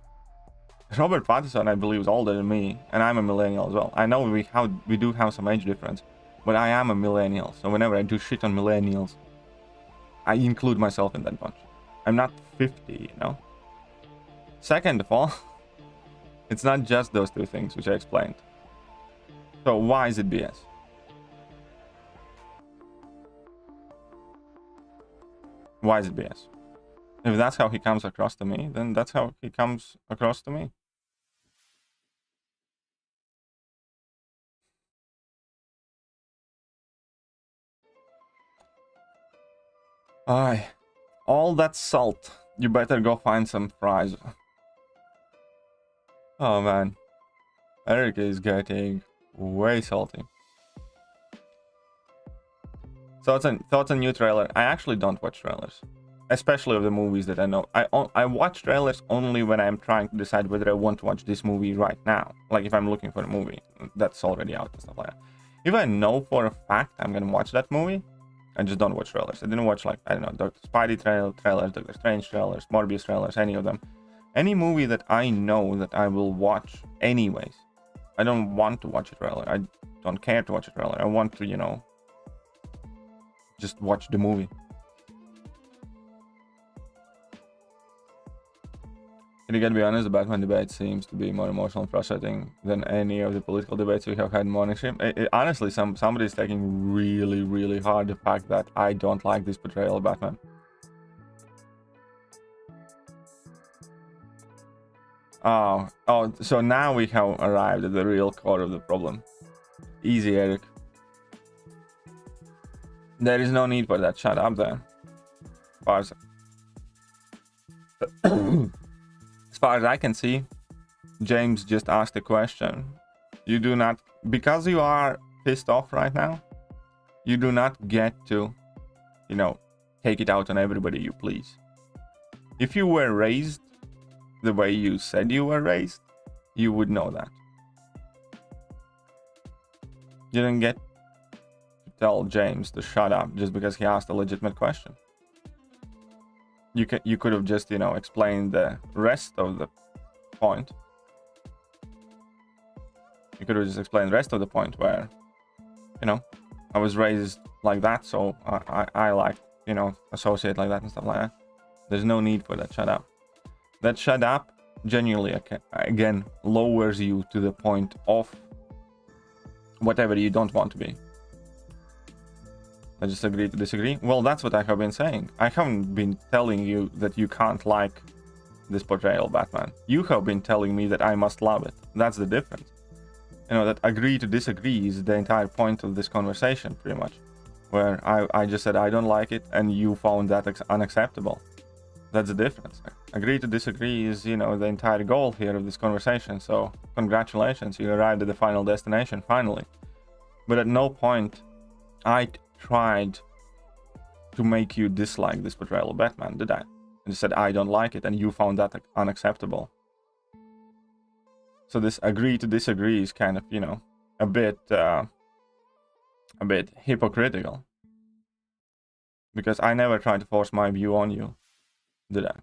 Robert Pattinson, I believe, is older than me, and I'm a millennial as well. I know we do have some age difference. but I am a millennial, so whenever I do shit on millennials, I include myself in that bunch. I'm not 50, you know? Second of all, it's not just those two things which I explained. So why is it BS? Why is it BS? If that's how he comes across to me, then that's how he comes across to me. Aye. All that salt. You better go find some fries. Oh man. Eric is getting way salty. Thoughts on new trailer. I actually don't watch trailers. Especially of the movies that I know. I watch trailers only when I'm trying to decide whether I want to watch this movie right now. Like if I'm looking for a movie that's already out and stuff like that. If I know for a fact I'm gonna watch that movie, I just don't watch trailers. I didn't watch, like, I don't know, Dr. Spidey trailers, Doctor Strange trailers, Morbius trailers, any of them. Any movie that I know that I will watch anyways. I don't want to watch a trailer. I don't care to watch a trailer. I want to, you know, just watch the movie. And you gotta be honest, the Batman debate seems to be more emotional and frustrating than any of the political debates we have had in morning stream. Honestly, somebody is taking really, really hard the fact that I don't like this portrayal of Batman. Oh, so now we have arrived at the real core of the problem. Easy, Eric. There is no need for that. Shut up there. As far as I can see, James just asked a question. You do not, because you are pissed off right now, you do not get to, you know, take it out on everybody you please. If you were raised the way you said you were raised, you would know that. You didn't get to tell James to shut up just because he asked a legitimate question. You could have just, you know, explained the rest of the point. You could have just explained the rest of the point where, you know, I was raised like that, so I like, you know, associate like that and stuff like that. There's no need for that shut up. That shut up genuinely, again, lowers you to the point of whatever you don't want to be. I just agree to disagree. Well, that's what I have been saying. I haven't been telling you that you can't like this portrayal of Batman. You have been telling me that I must love it. That's the difference. You know, that agree to disagree is the entire point of this conversation, pretty much. Where I just said I don't like it, and you found that unacceptable. That's the difference. Agree to disagree is, you know, the entire goal here of this conversation. So, congratulations, you arrived at the final destination, finally. But at no point I tried to make you dislike this portrayal of Batman, did I? And you said I don't like it, and you found that unacceptable. So this agree to disagree is kind of, you know, a bit hypocritical. Because I never tried to force my view on you, did I?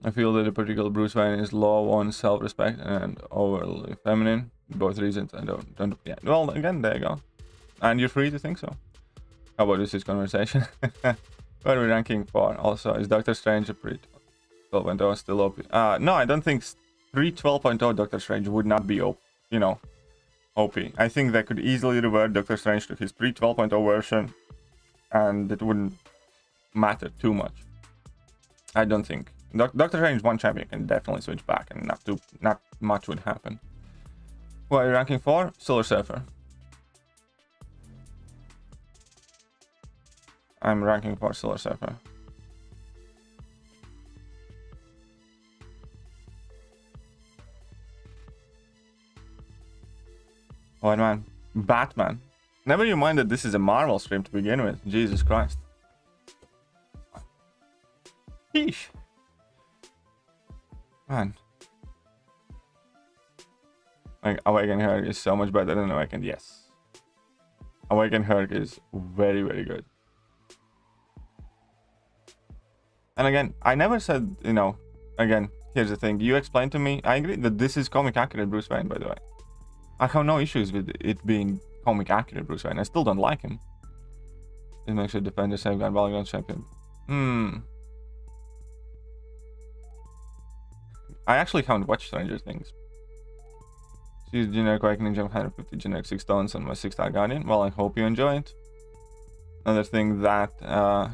I feel that a particular Bruce Wayne is low on self-respect and overly feminine. Both reasons I don't yeah. Well, again, there you go. And you're free to think so. How about this conversation? What are we ranking for? Also, is Doctor Strange a pre-12.0 still OP? No, I don't think pre-12.0 Doctor Strange would not be OP, you know, OP. I think they could easily revert Doctor Strange to his pre-12.0 version, and it wouldn't matter too much. I don't think. Doctor Strange 1 champion can definitely switch back, and not much would happen. What are you ranking for? Silver Surfer. I'm ranking for Silver Surfer. What, man? Batman. Never you mind that this is a Marvel stream to begin with. Jesus Christ. Sheesh. Man. Like, Awakened Herc is so much better than Awakened, yes. Awakened Herc is very, very good. And again, I never said, you know, again, here's the thing. You explained to me, I agree that this is comic accurate Bruce Wayne, by the way. I have no issues with it being comic accurate Bruce Wayne. I still don't like him. It makes a defender, safeguard, battleground champion. I actually haven't watched Stranger Things. She's generic Awakening Gem 150, generic 6 stones on my 6-star Guardian. Well, I hope you enjoy it. Another thing that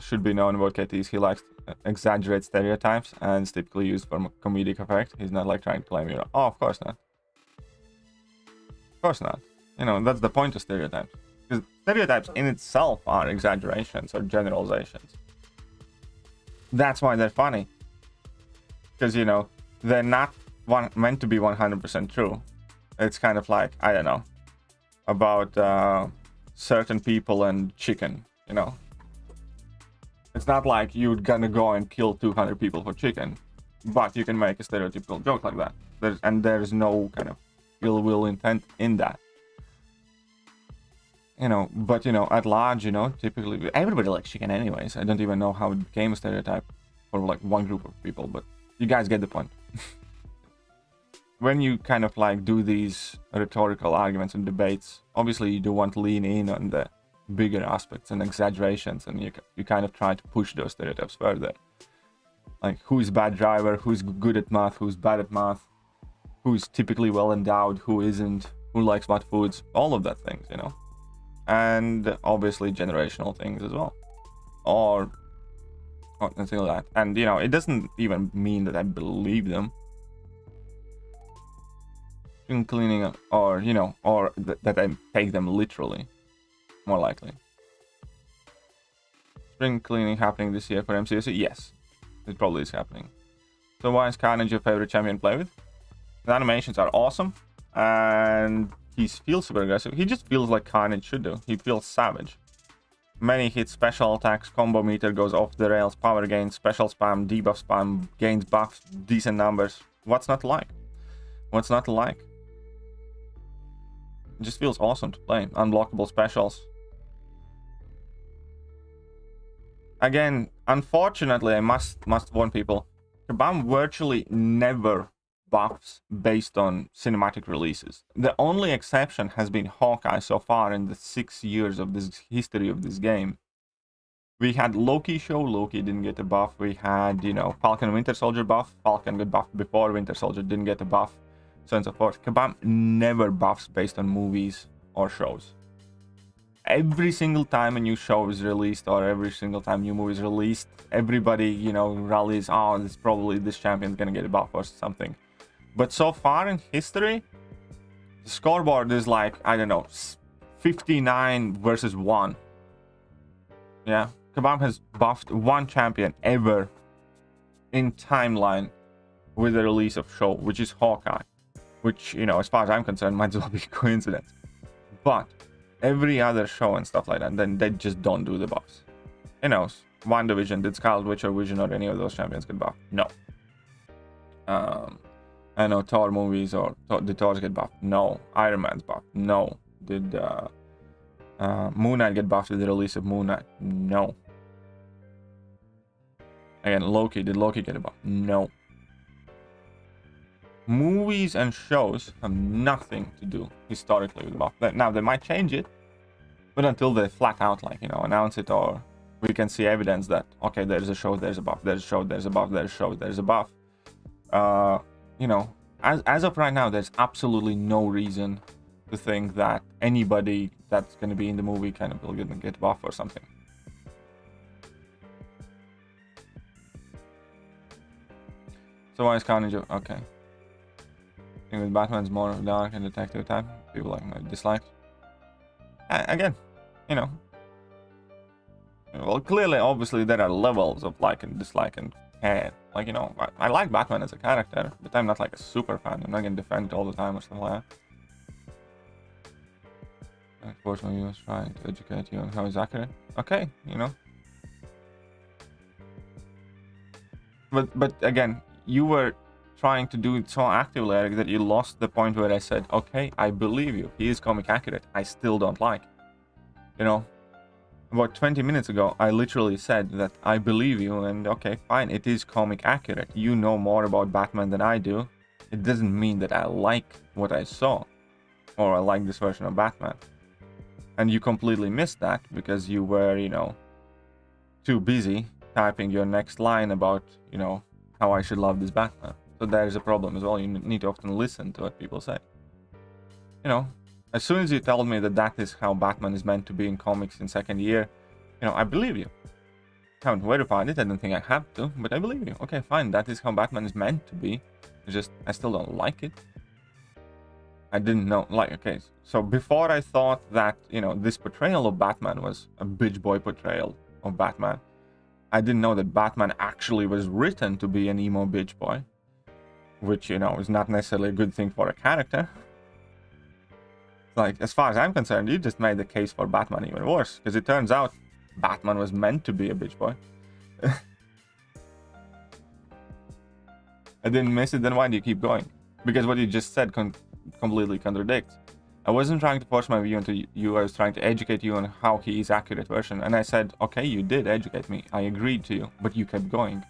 should be known about KT is he likes to exaggerate stereotypes and it's typically used for comedic effect. He's not like trying to claim you. Oh, of course not. Of course not. You know, that's the point of stereotypes. Because stereotypes in itself are exaggerations or generalizations. That's why they're funny. Because, you know, they're not meant to be 100% true. It's kind of like, I don't know, about certain people and chicken, you know. It's not like you're gonna go and kill 200 people for chicken, but you can make a stereotypical joke like that. There's no kind of ill will intent in that. You know, but, you know, at large, you know, typically, everybody likes chicken anyways. I don't even know how it became a stereotype for, like, one group of people, but you guys get the point. When you kind of, like, do these rhetorical arguments and debates, obviously you do want to lean in on the bigger aspects and exaggerations, and you kind of try to push those stereotypes further. Like, who's a bad driver, who's good at math, who's bad at math, who's typically well endowed, who isn't, who likes bad foods, all of that things, you know. And obviously generational things as well, or something like that. And, you know, it doesn't even mean that I believe them. Cleaning up, or, you know, or that I take them literally, more likely. Spring cleaning happening this year for MCOC? Yes, it probably is happening. So why is Carnage your favorite champion to play with? The animations are awesome, and he feels super aggressive. He just feels like Carnage should do. He feels savage. Many hits, special attacks, combo meter goes off the rails, power gains, special spam, debuff spam, gains buffs, decent numbers. What's not to like? What's not to like? It just feels awesome to play. Unblockable specials. Again, unfortunately, I must warn people. Kabam virtually never buffs based on cinematic releases. The only exception has been Hawkeye so far in the 6 years of this history of this game. We had Loki show, Loki didn't get a buff. We had, you know, Falcon and Winter Soldier buff. Falcon got buffed before Winter Soldier didn't get a buff. So on and so forth. Kabam never buffs based on movies or shows. Every single time a new show is released or every single time a new movie is released, everybody, you know, rallies, oh, it's probably this champion's gonna get a buff or something. But so far in history, the scoreboard is like, I don't know, 59 versus 1. Yeah, Kabam has buffed one champion ever in timeline with the release of show, which is Hawkeye. Which, you know, as far as I'm concerned, might as well be a coincidence. But every other show and stuff like that, then they just don't do the buffs. You know, WandaVision, did Scarlet Witch or Vision or any of those champions get buffed? No. I know Thor movies or did Thors get buffed? No. Iron Man's buffed? No. Did Moon Knight get buffed with the release of Moon Knight? No. Again, Loki, did Loki get a buff? No. Movies and shows have nothing to do historically with buff. Now they might change it, but until they flat out, like, you know, announce it, or we can see evidence that, okay, there's a show, there's a buff, there's a show, there's a buff, there's a show, there's a buff. You know, as of right now, there's absolutely no reason to think that anybody that's going to be in the movie kind of will get buff or something. So why is Carnage? Okay. I think with Batman's more dark and detective type, people like my dislike. Again, you know. Well, clearly, obviously, there are levels of like and dislike and care. Like, you know, I like Batman as a character, but I'm not like a super fan. I'm not gonna defend it all the time or something like that. Of course, my viewers trying to educate you on how it's accurate. Okay, you know. But again, you were trying to do it so actively, Eric, that you lost the point where I said, okay, I believe you. He is comic accurate. I still don't like. You know, about 20 minutes ago, I literally said that I believe you, and okay, fine, it is comic accurate. You know more about Batman than I do. It doesn't mean that I like what I saw, or I like this version of Batman. And you completely missed that because you were, you know, too busy typing your next line about, you know, how I should love this Batman. So there is a problem as well. You need to often listen to what people say. You know, as soon as you told me that that is how Batman is meant to be in comics in second year, you know, I believe you. I haven't verified it, I don't think I have to, but I believe you. Okay, fine, that is how Batman is meant to be. It's just, I still don't like it. I didn't know, like, okay, so before I thought that, you know, this portrayal of Batman was a bitch boy portrayal of Batman, I didn't know that Batman actually was written to be an emo bitch boy, which, you know, is not necessarily a good thing for a character. Like, as far as I'm concerned, you just made the case for Batman even worse, because it turns out Batman was meant to be a bitch boy. I didn't miss it, then why do you keep going? Because what you just said completely contradicts. I wasn't trying to force my view into you, I was trying to educate you on how he is accurate version, and I said, okay, you did educate me, I agreed to you, but you kept going.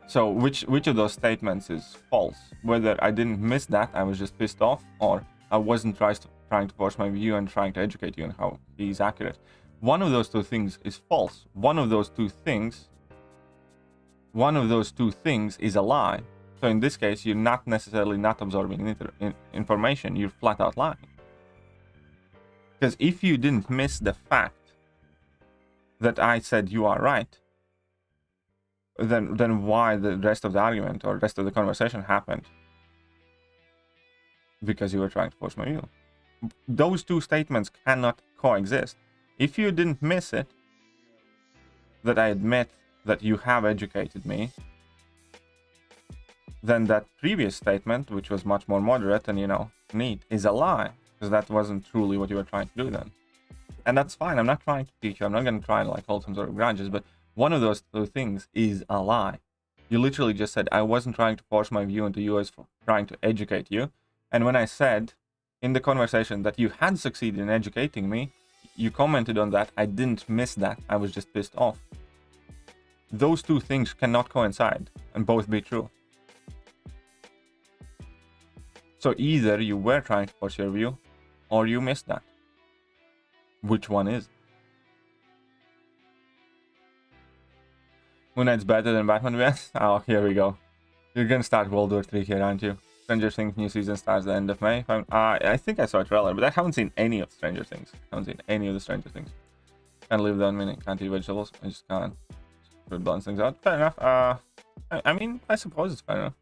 So which of those statements is false? Whether I didn't miss that, I was just pissed off, or I wasn't trying to force my view and trying to educate you on how he's accurate. One of those two things is false. One of those two things is a lie. So in this case, you're not necessarily not absorbing information, you're flat out lying. Because if you didn't miss the fact that I said you are right, then why the rest of the argument or rest of the conversation happened? Because you were trying to force my view. Those two statements cannot coexist. If you didn't miss it, that I admit that you have educated me, then that previous statement, which was much more moderate and, you know, neat, is a lie, because that wasn't truly what you were trying to do then. And that's fine. I'm not trying to teach you. I'm not going to try to like hold some sort of grudges, but one of those two things is a lie. You literally just said, I wasn't trying to force my view into you, I was trying to educate you. And when I said in the conversation that you had succeeded in educating me, you commented on that. I didn't miss that. I was just pissed off. Those two things cannot coincide and both be true. So either you were trying to force your view, or you missed that. Which one is? Moon Knight's better than Batman vs. Oh, here we go. You're gonna start World War 3 here, aren't you? Stranger Things new season starts the end of May. I think I saw a trailer, but I haven't seen any of Stranger Things. I haven't seen any of the Stranger Things. Can't live without meaning, can't eat vegetables. I just can't. Should balance things out. Fair enough. I mean, I suppose it's fair enough.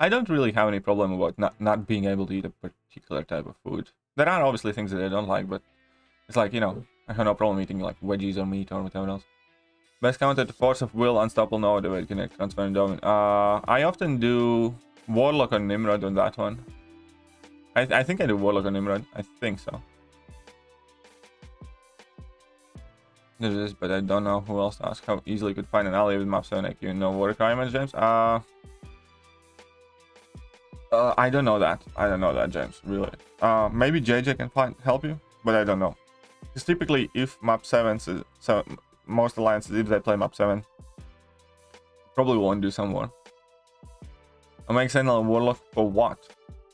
I don't really have any problem about not being able to eat a particular type of food. There are obviously things that I don't like, but it's like, you know, I have no problem eating like veggies or meat or whatever else. Best counter to Force of Will, Unstoppable, no, the way connect, Transparent Domain. I often do Warlock or Nimrod on that one. I think I do Warlock or Nimrod. I think so. There's this, but I don't know who else to ask. How easily could find an ally with map 7 IQ? No war requirements, James? I don't know that. I don't know that, James, really. Maybe JJ can help you, but I don't know. Because typically, if map 7, so most alliances, if they play map 7, probably won't do some war. I'll make Sentinel Warlock for what?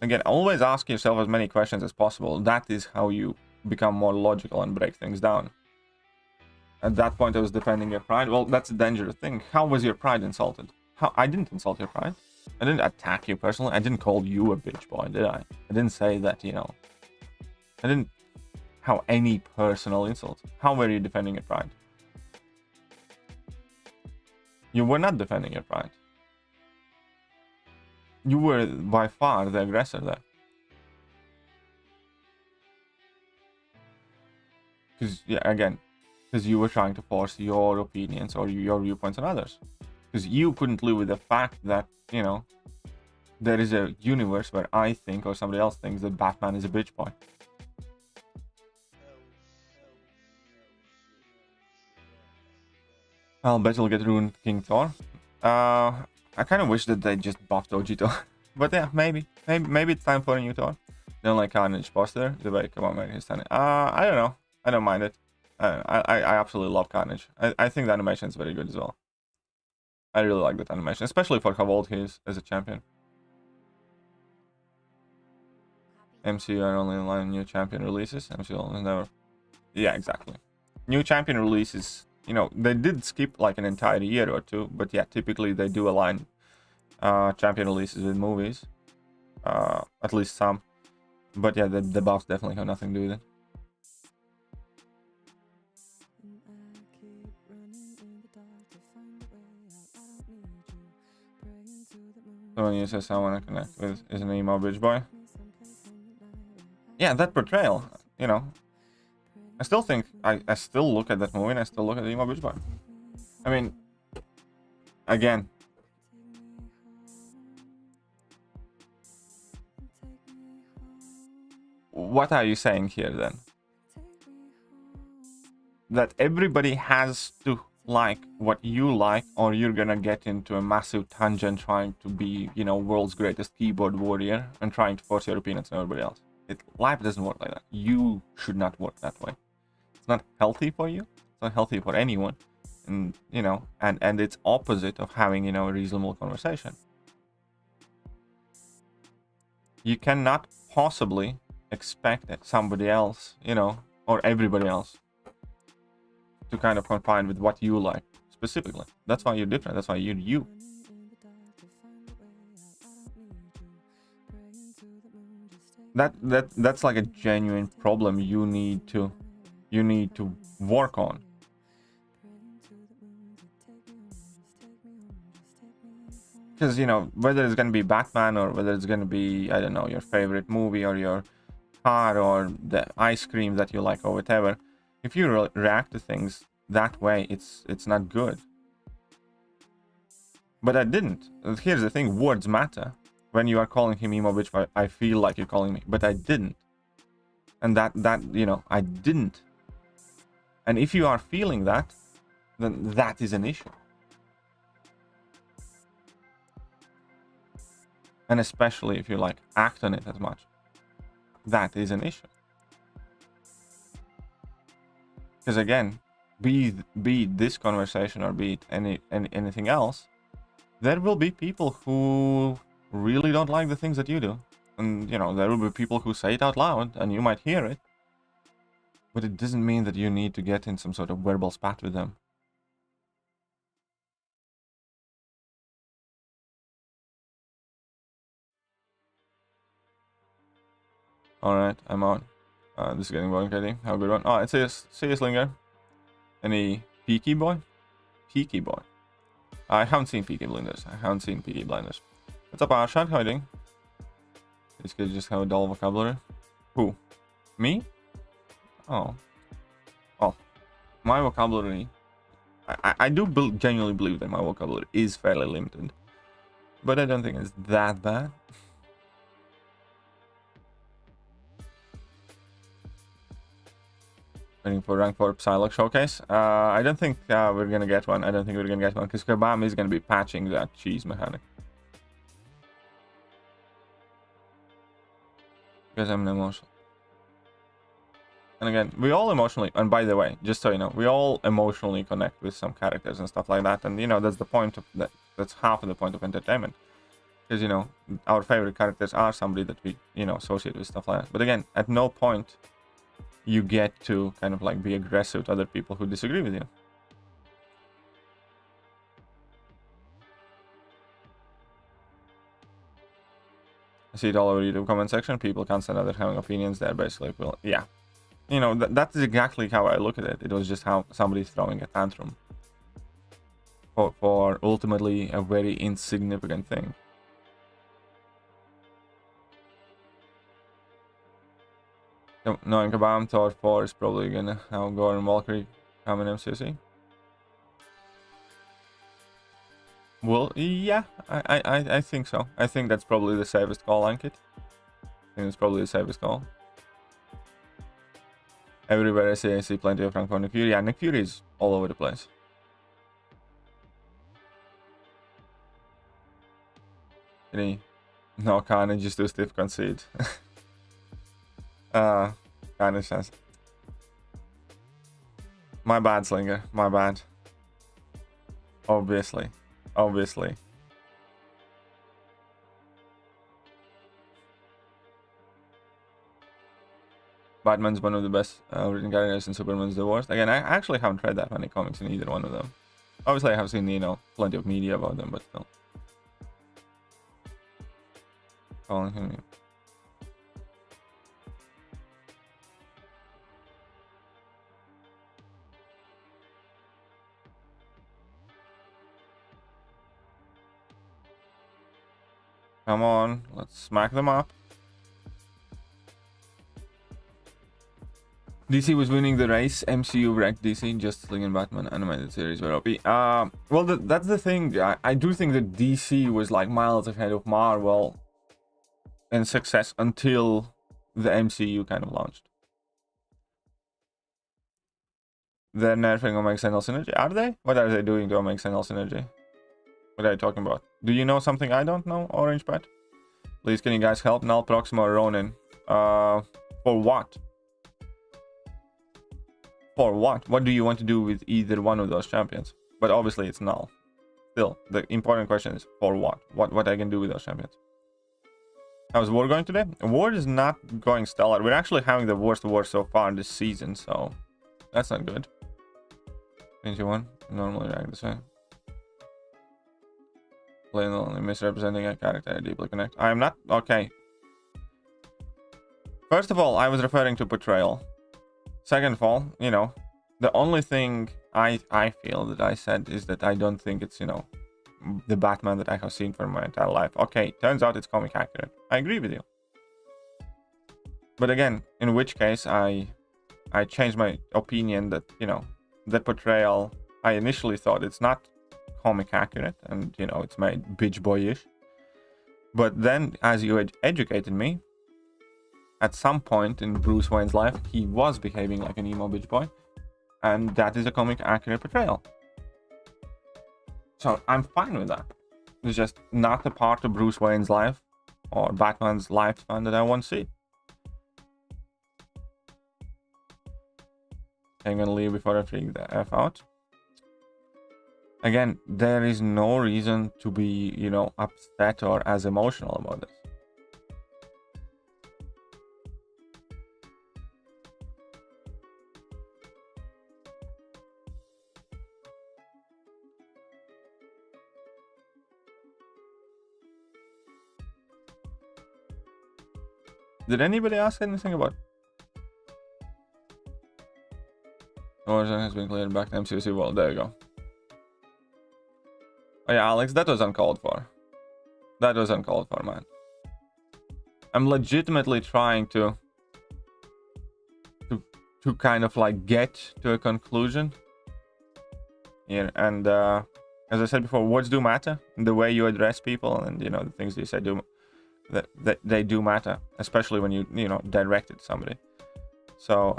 Again, always ask yourself as many questions as possible. That is how you become more logical and break things down. At that point, I was defending your pride. Well, that's a dangerous thing. How was your pride insulted? How? I didn't insult your pride. I didn't attack you personally. I didn't call you a bitch boy, did I? I didn't say that, you know. I didn't have any personal insults. How were you defending your pride? You were not defending your pride. You were by far the aggressor there. Because, yeah, again, because you were trying to force your opinions or your viewpoints on others. Because you couldn't live with the fact that, you know, there is a universe where I think or somebody else thinks that Batman is a bitch boy. I'll bet you'll get Rune King Thor. I kind of wish that they just buffed Ojito. But yeah, maybe it's time for a new Thor. Don't like Carnage poster. The way, come on, man, he's standing. I don't know. I don't mind it. I absolutely love Carnage. I think the animation is very good as well. I really like that animation, especially for how old he is as a champion. MCU are only in line new champion releases. MCU will never. Yeah, exactly. New champion releases. You know, they did skip like an entire year or two, but yeah, typically they do align champion releases with movies. At least some. But yeah, the buffs definitely have nothing to do with it. Someone uses I want to connect with is an emo bridge boy. Yeah, that portrayal, you know. I still think I still look at that movie and I still look at the emo bridge boy. I mean, again, what are you saying here then? That everybody has to like what you like, or you're gonna get into a massive tangent trying to be, you know, world's greatest keyboard warrior and trying to force your opinions on everybody else. Life doesn't work like that. You should not work that way. It's not healthy for you. It's not healthy for anyone. And, you know, and it's opposite of having, you know, a reasonable conversation. You cannot possibly expect that somebody else, you know, or everybody else to kind of confine with what you like specifically. That's why you're different. That's why you're you. That's like a genuine problem you need to work on. Because, you know, whether it's going to be Batman or whether it's going to be, I don't know, your favorite movie or your car or the ice cream that you like or whatever, if you react to things that way, it's not good. But I didn't. Here's the thing, words matter. When you are calling him emo bitch, I feel like you're calling me, but I didn't. And that you know, I didn't. And if you are feeling that, then that is an issue. And especially if you like act on it as much, that is an issue. Because again, be it this conversation or be it anything else, there will be people who really don't like the things that you do. And, you know, there will be people who say it out loud and you might hear it. But it doesn't mean that you need to get in some sort of verbal spat with them. Alright, I'm out. This is getting boring, Katie. Have a good one. Oh, it says, see you, Slinger. Any Peaky Boy? Peaky Boy. I haven't seen Peaky Blinders. What's up, Arshad? How are you doing? These kids just have a dull vocabulary. Who? Me? Oh. Oh. My vocabulary... I do genuinely believe that my vocabulary is fairly limited. But I don't think it's that bad. Waiting for rank 4 Psylocke showcase. I don't think we're gonna get one. Because Kabam is gonna be patching that cheese mechanic. Because I'm emotional. And again, we all emotionally, and by the way, just so you know, we all emotionally connect with some characters and stuff like that. And, you know, that's the point of that. That's half of the point of entertainment. Because, you know, our favorite characters are somebody that we, you know, associate with stuff like that. But again, at no point you get to kind of like be aggressive to other people who disagree with you. I see it all over YouTube comment section. People can't stand others having opinions. They're basically, well, yeah. You know, that's exactly how I look at it. It was just how somebody's throwing a tantrum for ultimately a very insignificant thing. Knowing Kabam, Thor 4 is probably gonna have Gore and Valkyrie come in MCOC. Well, yeah, I think so. I think that's probably the safest call, Ankit. I think it's probably the safest call. Everywhere I see plenty of rank for Nick Fury. Yeah, Nick Fury is all over the place. Any? No, Khun, just do stiff concede. Kind of sense. My bad, Slinger. My bad. Obviously. Obviously. Batman's one of the best written characters and Superman's the worst. Again, I actually haven't read that many comics in either one of them. Obviously, I have seen, you know, plenty of media about them, but still. Calling him. Come on, let's smack them up. DC was winning the race. MCU wrecked DC. Justice League and Batman animated series were OP. Well, that's the thing. I do think that DC was like miles ahead of Marvel in success until the MCU kind of launched. They're nerfing Omega Sentinel Synergy. Are they? What are they doing to Omega Sentinel Synergy? What are you talking about? Do you know something I don't know, Orange Bat? Please, can you guys help? Null, Proxima, or Ronin. For what? For what? What do you want to do with either one of those champions? But obviously it's Null. Still, the important question is for what? What I can do with those champions. How's War going today? War is not going stellar. We're actually having the worst war so far this season, so that's not good. 21. Normally react this way. Plain only misrepresenting a character I deeply connect. I am not. Okay. First of all, I was referring to portrayal. Second of all, you know, the only thing I feel that I said is that I don't think it's, you know, the Batman that I have seen for my entire life. Okay, turns out it's comic accurate. I agree with you. But again, in which case I changed my opinion that, you know, that portrayal, I initially thought it's not comic accurate and, you know, it's made bitch boyish. But then as you educated me, at some point in Bruce Wayne's life, he was behaving like an emo bitch boy. And that is a comic accurate portrayal. So I'm fine with that. It's just not a part of Bruce Wayne's life or Batman's lifespan that I want to see. I'm gonna leave before I freak the F out. Again, there is no reason to be, you know, upset or as emotional about this. Did anybody ask anything about? Origin has been cleared back to MCOC. Well, there you go. Oh yeah, Alex, that was uncalled for. That was uncalled for, man. I'm legitimately trying to kind of like get to a conclusion here, and as I said before, words do matter. The way you address people, and you know the things you say do. That they do matter, especially when you know direct it to somebody. So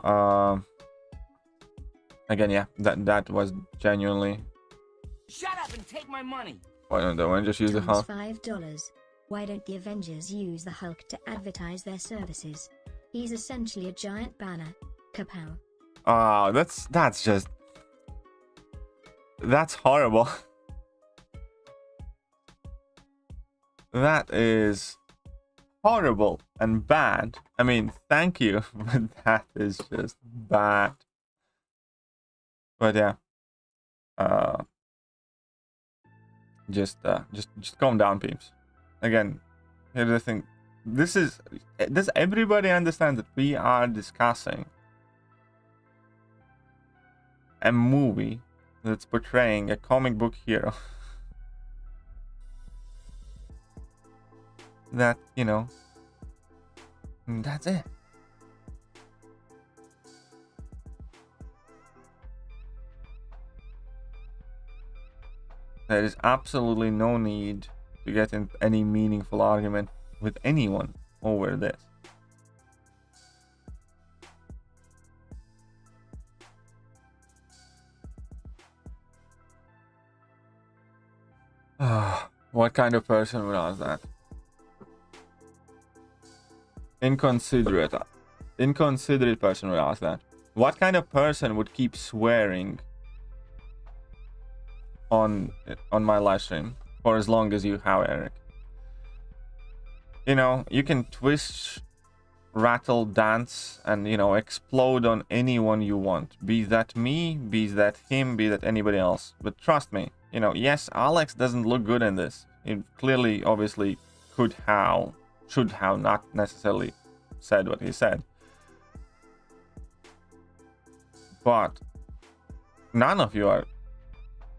again, yeah, that was genuinely. Shut up and take my money. Why don't they just use the Hulk? $5. Why don't the Avengers use the Hulk to advertise their services? He's essentially a giant banner. Kapow. Oh, that's horrible. That is horrible and bad. I mean, thank you, but that is just bad. But yeah, just calm down, peeps. Again, here's the thing. Does everybody understand that we are discussing a movie that's portraying a comic book hero? That, you know, that's it. There is absolutely no need to get in any meaningful argument with anyone over this. What kind of person would ask that? Inconsiderate person would ask that. What kind of person would keep swearing on my live stream for as long as you have, Eric? You know, you can twist, rattle, dance, and, you know, explode on anyone you want. Be that me, be that him, be that anybody else. But trust me, you know, yes, Alex doesn't look good in this. It clearly, obviously, should have not necessarily said what he said. But none of you are,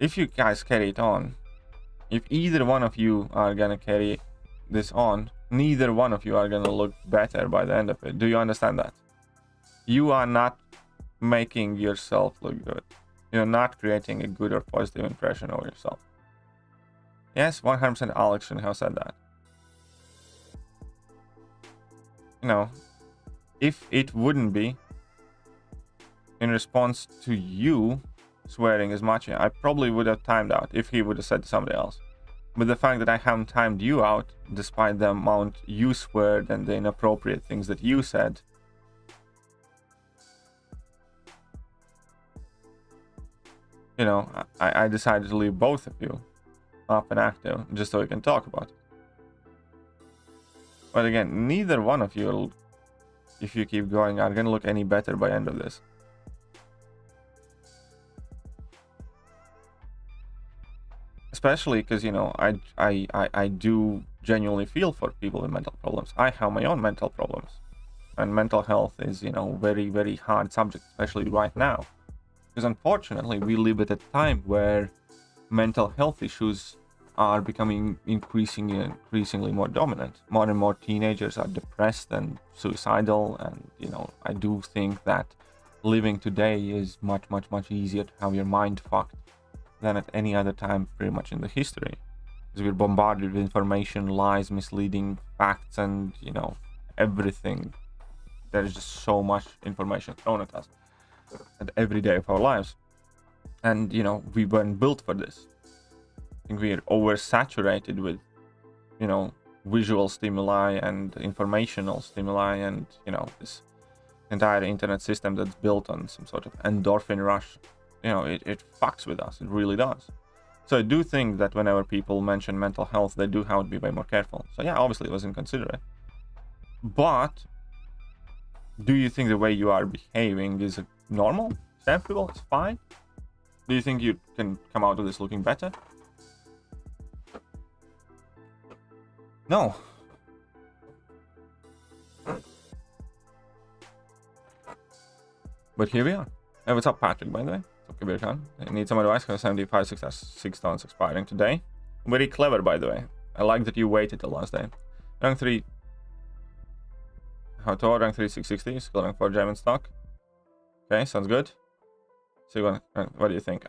if you guys carry it on, if either one of you are gonna carry this on, neither one of you are gonna look better by the end of it. Do you understand that? You are not making yourself look good. You're not creating a good or positive impression of yourself. Yes, 100% Alex should have said that. You know, if it wouldn't be in response to you swearing as much, I probably would have timed out if he would have said to somebody else. But the fact that I haven't timed you out, despite the amount you sweared and the inappropriate things that you said, you know, I decided to leave both of you up and active just so we can talk about it. But again, neither one of you, if you keep going, are gonna look any better by the end of this. Especially because, you know, I do genuinely feel for people with mental problems. I have my own mental problems, and mental health is, you know, very, very hard subject, especially right now, because unfortunately we live at a time where mental health issues are becoming increasingly more dominant. More and more teenagers are depressed and suicidal, and, you know, I do think that living today is much easier to have your mind fucked than at any other time pretty much in the history, because we're bombarded with information, lies, misleading facts, and, you know, everything. There is just so much information thrown at us at every day of our lives, and, you know, we weren't built for this. I think we are oversaturated with, you know, visual stimuli and informational stimuli, and, you know, this entire internet system that's built on some sort of endorphin rush. You know, it fucks with us. It really does. So I do think that whenever people mention mental health, they do have to be way more careful. So yeah, obviously it was inconsiderate. But do you think the way you are behaving is normal, acceptable, it's fine? Do you think you can come out of this looking better? No. But here we are. Hey, what's up, Patrick, by the way? I need some advice because 75 6 stones expiring today. Very clever, by the way. I like that you waited till last day. Rank 3. How tall? Rank 3 660. Skill rank 4 gem in stock. Okay, sounds good. So what do you think?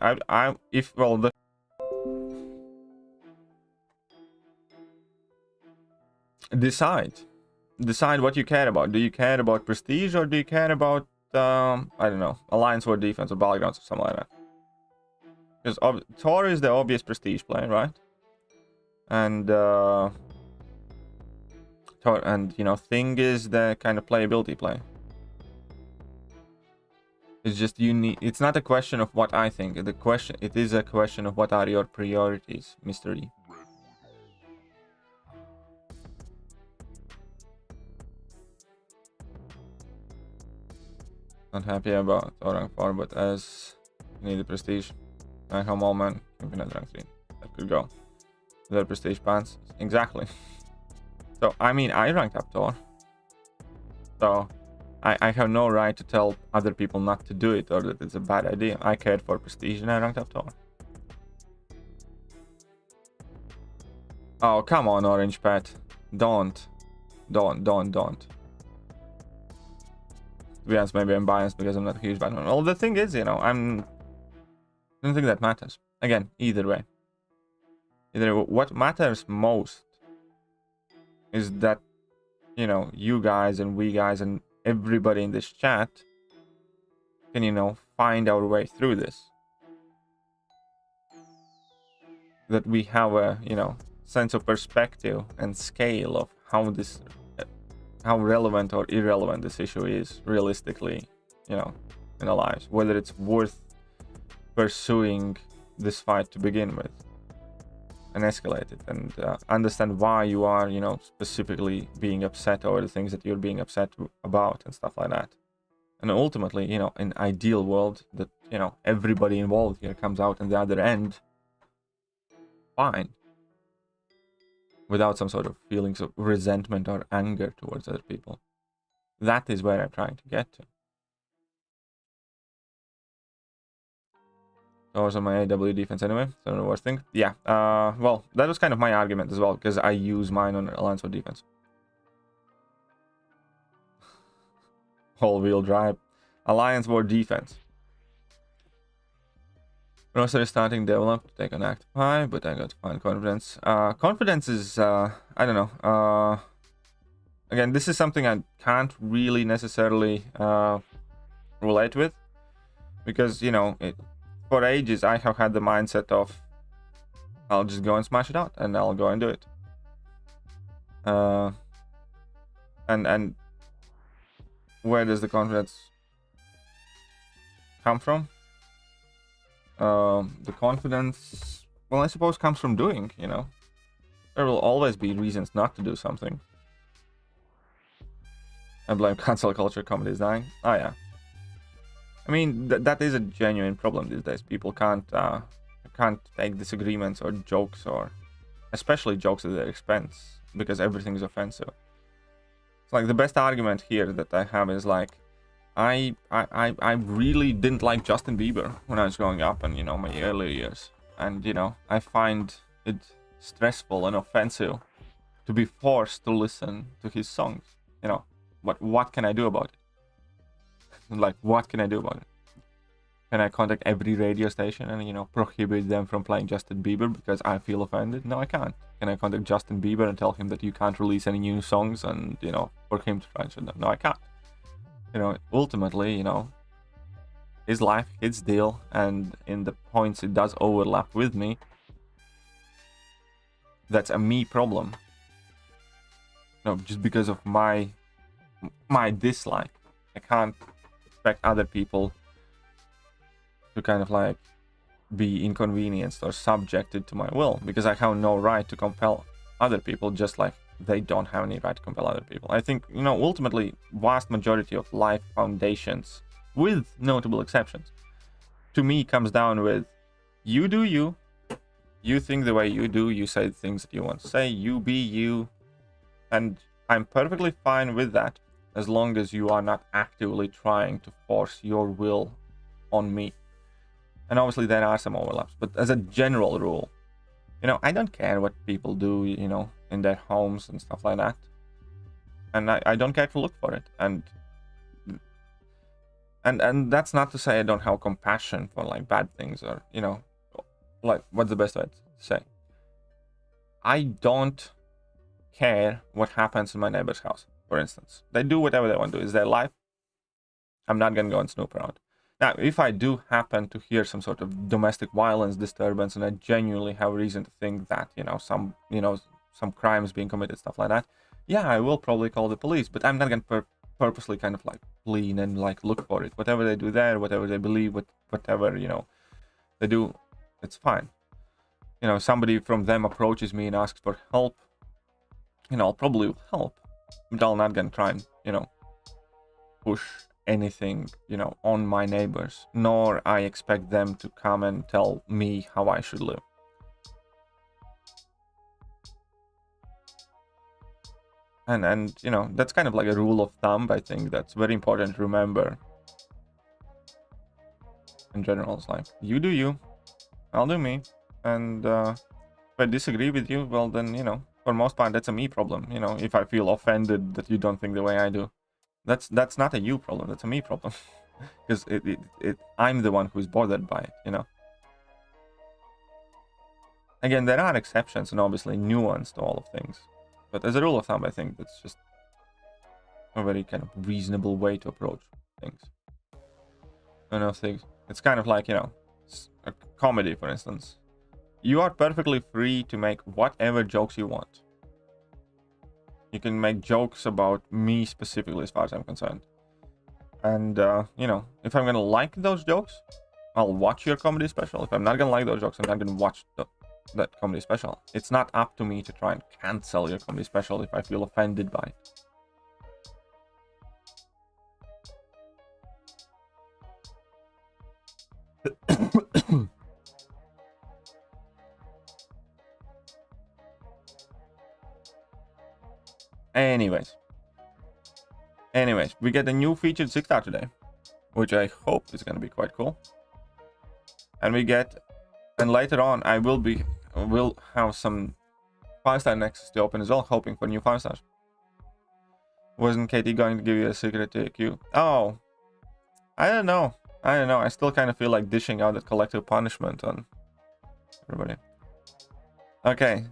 Decide what you care about. Do you care about prestige, or do you care about I don't know, Alliance War Defense or Battlegrounds or something like that? Because Thor is the obvious prestige play, right? And Thor, and, you know, Thing is the kind of playability play. It's just it's not a question of what I think. It is a question of what are your priorities, Mr. E. Not happy about rank 4, but as you need the prestige. I have all man, infinite rank 3. That could go. The prestige pants. Exactly. So, I mean, I ranked up Thor. So, I have no right to tell other people not to do it or that it's a bad idea. I cared for prestige and I ranked up Thor. Oh, come on, Orange Pet. Don't. To be honest, maybe I'm biased because I'm not a huge Batman. Well, the thing is, you know, I don't think that matters. Again, either way. What matters most is that, you know, you guys and we guys and everybody in this chat can, you know, find our way through this. That we have a, you know, sense of perspective and scale of how this how relevant or irrelevant this issue is realistically, you know, in our lives, whether it's worth pursuing this fight to begin with and escalate it, and understand why you are, you know, specifically being upset over the things that you're being upset about and stuff like that. And ultimately, you know, in ideal world, that, you know, everybody involved here comes out on the other end fine, without some sort of feelings of resentment or anger towards other people. That is where I'm trying to get to. Those are my AW defense anyway, so the worst thing. Yeah, well, that was kind of my argument as well, because I use mine on Alliance War defense. All-wheel drive. Alliance War defense. Roster is starting develop to take an active high, but I got to find confidence. Confidence is, I don't know. Again, this is something I can't really necessarily relate with, because, you know, for ages I have had the mindset of, I'll just go and smash it out, and I'll go and do it. And where does the confidence come from? The confidence, well, I suppose comes from doing, you know. There will always be reasons not to do something. I blame cancel culture, comedy is dying. Oh yeah. I mean, that is a genuine problem these days. People can't take disagreements or jokes, or especially jokes at their expense, because everything is offensive. It's like the best argument here that I have is like, I really didn't like Justin Bieber when I was growing up, and, you know, my earlier years, and, you know, I find it stressful and offensive to be forced to listen to his songs. You know, what can I do about it? Like, what can I do about it? Can I contact every radio station and, you know, prohibit them from playing Justin Bieber because I feel offended? No, I can't. Can I contact Justin Bieber and tell him that you can't release any new songs, and, you know, for him to try and shut them? No, I can't. You know, ultimately, you know, his life, his deal, and in the points it does overlap with me, that's a me problem. No, just because of my dislike. I can't expect other people to kind of like be inconvenienced or subjected to my will, because I have no right to compel other people, just like they don't have any right to compel other people. I think, you know, ultimately, vast majority of life foundations, with notable exceptions, to me comes down with, you do you, you think the way you do, you say the things that you want to say, you be you, and I'm perfectly fine with that, as long as you are not actively trying to force your will on me. And obviously there are some overlaps, but as a general rule, you know, I don't care what people do, you know, in their homes and stuff like that. And I don't care to look for it. And that's not to say I don't have compassion for, like, bad things, or, you know, like, what's the best way to say? I don't care what happens in my neighbor's house, for instance. They do whatever they want to do. It's their life. I'm not going to go and snoop around. Now, if I do happen to hear some sort of domestic violence disturbance, and I genuinely have reason to think that, you know, some crimes being committed, stuff like that, yeah, I will probably call the police, but I'm not going to purposely kind of like lean and like look for it. Whatever they do there, whatever they believe, whatever, you know, they do, it's fine. You know, somebody from them approaches me and asks for help, you know, I'll probably help, but I'm not going to try and, you know, push anything, you know, on my neighbors, nor I expect them to come and tell me how I should live. And you know, that's kind of like a rule of thumb, I think, that's very important to remember. In general, it's like, you do you, I'll do me, and if I disagree with you, well then, you know, for most part, that's a me problem. You know, if I feel offended that you don't think the way I do, that's not a you problem, that's a me problem. Because I'm the one who's bothered by it, you know. Again, there are exceptions and obviously nuance to all of things, but as a rule of thumb, I think that's just a very kind of reasonable way to approach things. I don't know, things. It's kind of like, you know, a comedy, for instance. You are perfectly free to make whatever jokes you want. You can make jokes about me specifically, as far as I'm concerned. And, you know, if I'm gonna like those jokes, I'll watch your comedy special. If I'm not gonna like those jokes, I'm not gonna watch that comedy special. It's not up to me to try and cancel your comedy special if I feel offended by it. Anyways, we get a new featured 6-star today, which I hope is going to be quite cool. And we get, and later on I will have some 5-star nexus to open as well, hoping for new 5-stars. Wasn't Katie going to give you a secret Thekiryu? Oh, I don't know. I still kind of feel like dishing out that collective punishment on everybody. Okay,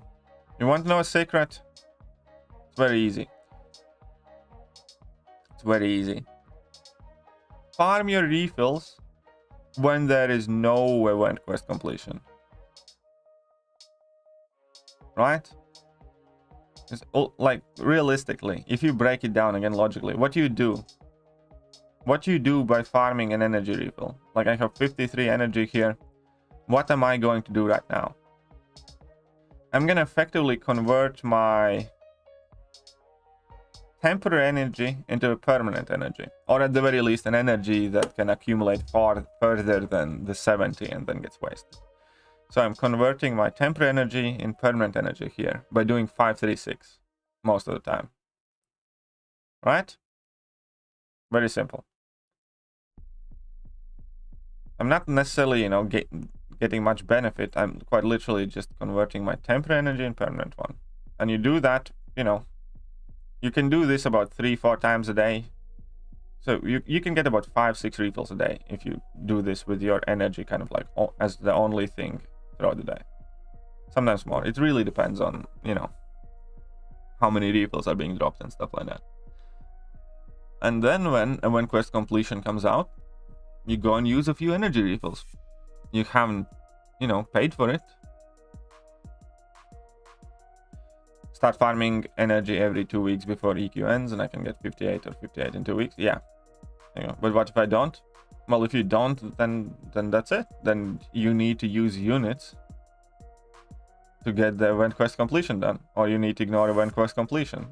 you want to know a secret? It's very easy. It's very easy. Farm your refills when there is no event quest completion. Right? It's like, realistically, if you break it down again logically, what you do by farming an energy refill. Like, I have 53 energy here. What am I going to do right now? I'm gonna effectively convert my temporary energy into a permanent energy, or at the very least an energy that can accumulate far further than the 70 and then gets wasted. So I'm converting my temporary energy in permanent energy here by doing 536 most of the time. Right? Very simple. I'm not necessarily, you know, getting much benefit. I'm quite literally just converting my temporary energy in permanent one. And you do that, you know, you can do this about 3-4 times a day. So you can get about 5-6 refills a day if you do this with your energy kind of like as the only thing throughout the day. Sometimes more. It really depends on, you know, how many refills are being dropped and stuff like that. And then when quest completion comes out, you go and use a few energy refills. You haven't, you know, paid for it. Start farming energy every 2 weeks before EQ ends, and I can get 58 or 58 in 2 weeks. Yeah. You know, but what if I don't? Well, if you don't, then that's it. Then you need to use units to get the event quest completion done, or you need to ignore event quest completion.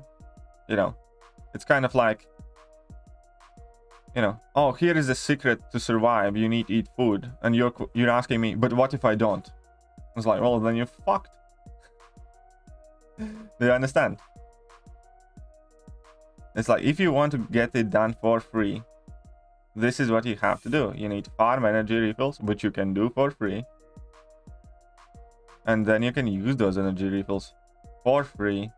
You know, it's kind of like, you know, oh, here is a secret to survive. You need to eat food, and you're asking me, but what if I don't? It's like, well, then you're fucked. Do you understand? It's like, if you want to get it done for free, this is what you have to do. You need to farm energy refills, which you can do for free. And then you can use those energy refills for free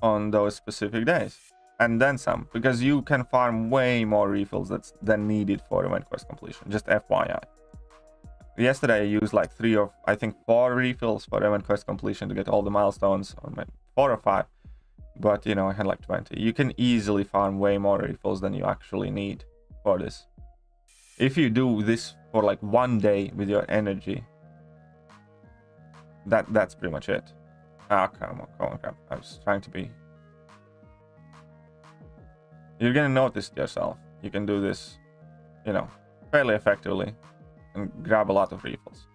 on those specific days. And then some, because you can farm way more refills than needed for event quest completion. Just FYI. Yesterday I used like 4 refills for event quest completion to get all the milestones, or 4 or 5. But, you know, I had like 20. You can easily farm way more refills than you actually need for this. If you do this for like 1 day with your energy, that's pretty much it. Ah, come on. I was trying to be... You're gonna notice it yourself. You can do this, you know, fairly effectively and grab a lot of refills.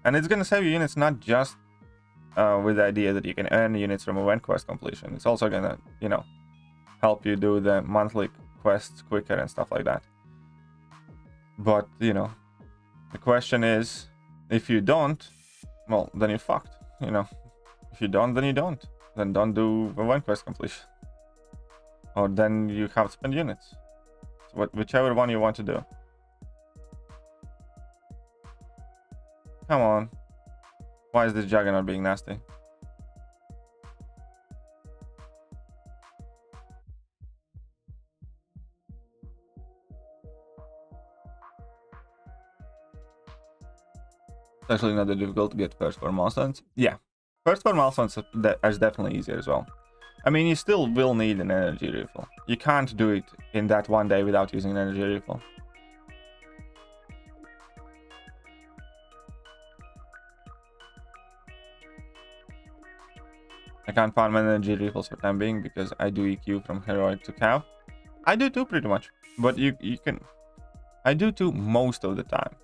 And it's gonna save you units not just with the idea that you can earn units from event quest completion. It's also gonna, you know, help you do the monthly quests quicker and stuff like that. But, you know, the question is, if you don't, well, then you're fucked, you know. If you don't, then you don't. Then don't do event quest completion. Or then you have to spend units. So whichever one you want to do. Come on. Why is this Juggernaut being nasty? It's actually not that difficult to get first 4 milestones. Yeah. First 4 milestones is definitely easier as well. I mean, you still will need an energy refill. You can't do it in that 1 day without using an energy refill. I can't farm energy refills for time being because I do EQ from heroic to cow. I do too, pretty much. But you can... I do too most of the time.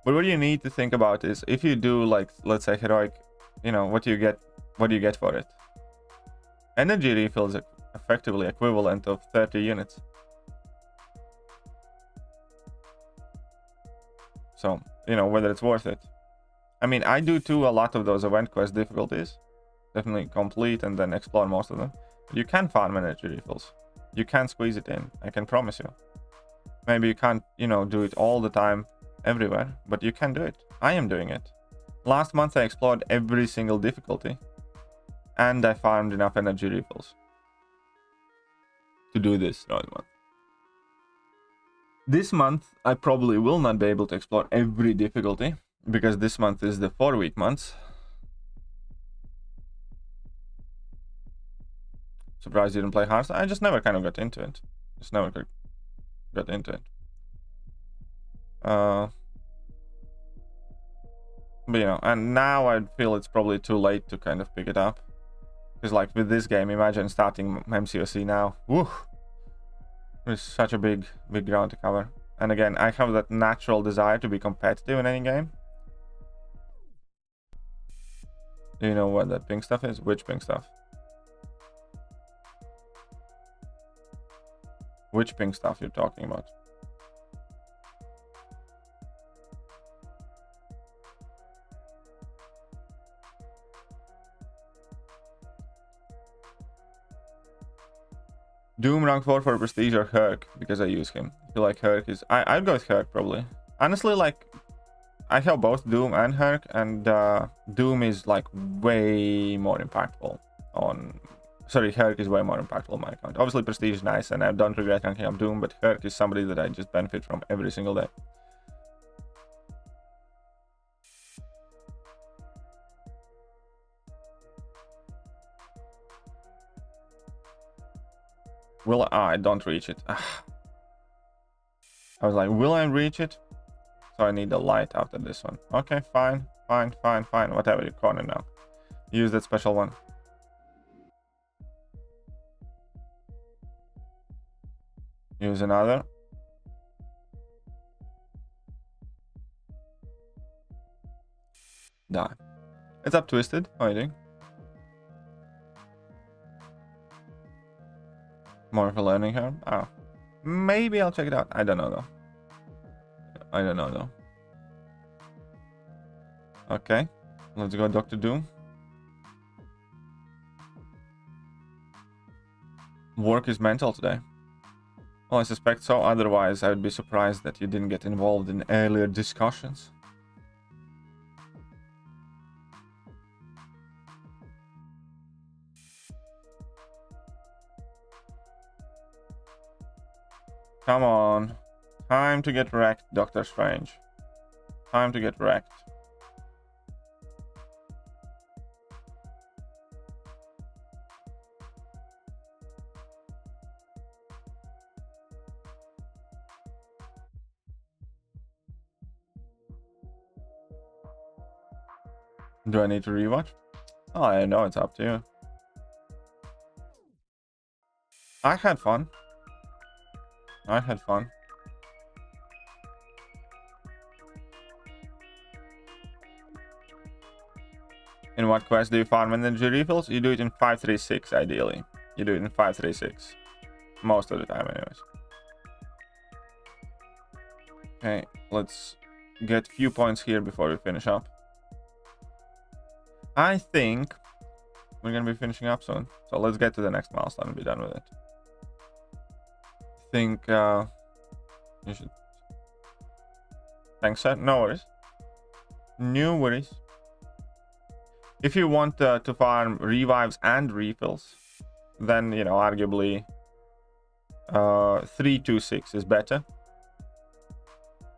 But what you need to think about is if you do, like, let's say heroic, you know, what do you get for it? Energy refill is effectively equivalent of 30 units. So, you know, whether it's worth it. I mean, I do too a lot of those event quest difficulties. Definitely complete and then explore most of them. But you can farm energy refills. You can squeeze it in, I can promise you. Maybe you can't, you know, do it all the time everywhere, but you can do it. I am doing it. Last month I explored every single difficulty and I farmed enough energy refills to do this month. This month I probably will not be able to explore every difficulty because this month is the 4-week month. Surprised you didn't play Hearthstone. I just never kind of got into it. Just never got into it. But you know, and now I feel it's probably too late to kind of pick it up. Because like with this game, imagine starting MCOC now. Woo! It's such a big ground to cover. And again, I have that natural desire to be competitive in any game. Do you know what that pink stuff is? Which pink stuff? Which pink stuff you're talking about? Doom rank 4 for Prestige or Herc, because I use him. I feel like Herc is... I'd go with Herc, probably. Honestly, like, I have both Doom and Herc, and Doom is, like, way more impactful on... Sorry, Herc is way more impactful on my account. Obviously, Prestige is nice, and I don't regret ranking up Doom, but Herc is somebody that I just benefit from every single day. Will I don't reach it. I was like, will I reach it? So I need the light after this one. Okay, fine. Whatever, you're corner now. Use that special one. Use another. Die. It's up Twisted. How are you doing? More of a learning here. Oh, maybe I'll check it out. I don't know though. Okay, let's go Dr. Doom. Work is mental today. Well, I suspect so. Otherwise, I would be surprised that you didn't get involved in earlier discussions. Come on. Time to get wrecked, Doctor Strange. Time to get wrecked. Do I need to rewatch? Oh, I know, it's up to you. I had fun. In what quest do you farm energy refills? You do it in 536 ideally. You do it in 536. Most of the time anyways. Okay, let's get few points here before we finish up. I think we're gonna be finishing up soon. So let's get to the next milestone and be done with it. I think you should. Thanks, sir. No worries. No worries. If you want to farm revives and refills, then, you know, arguably 326 is better.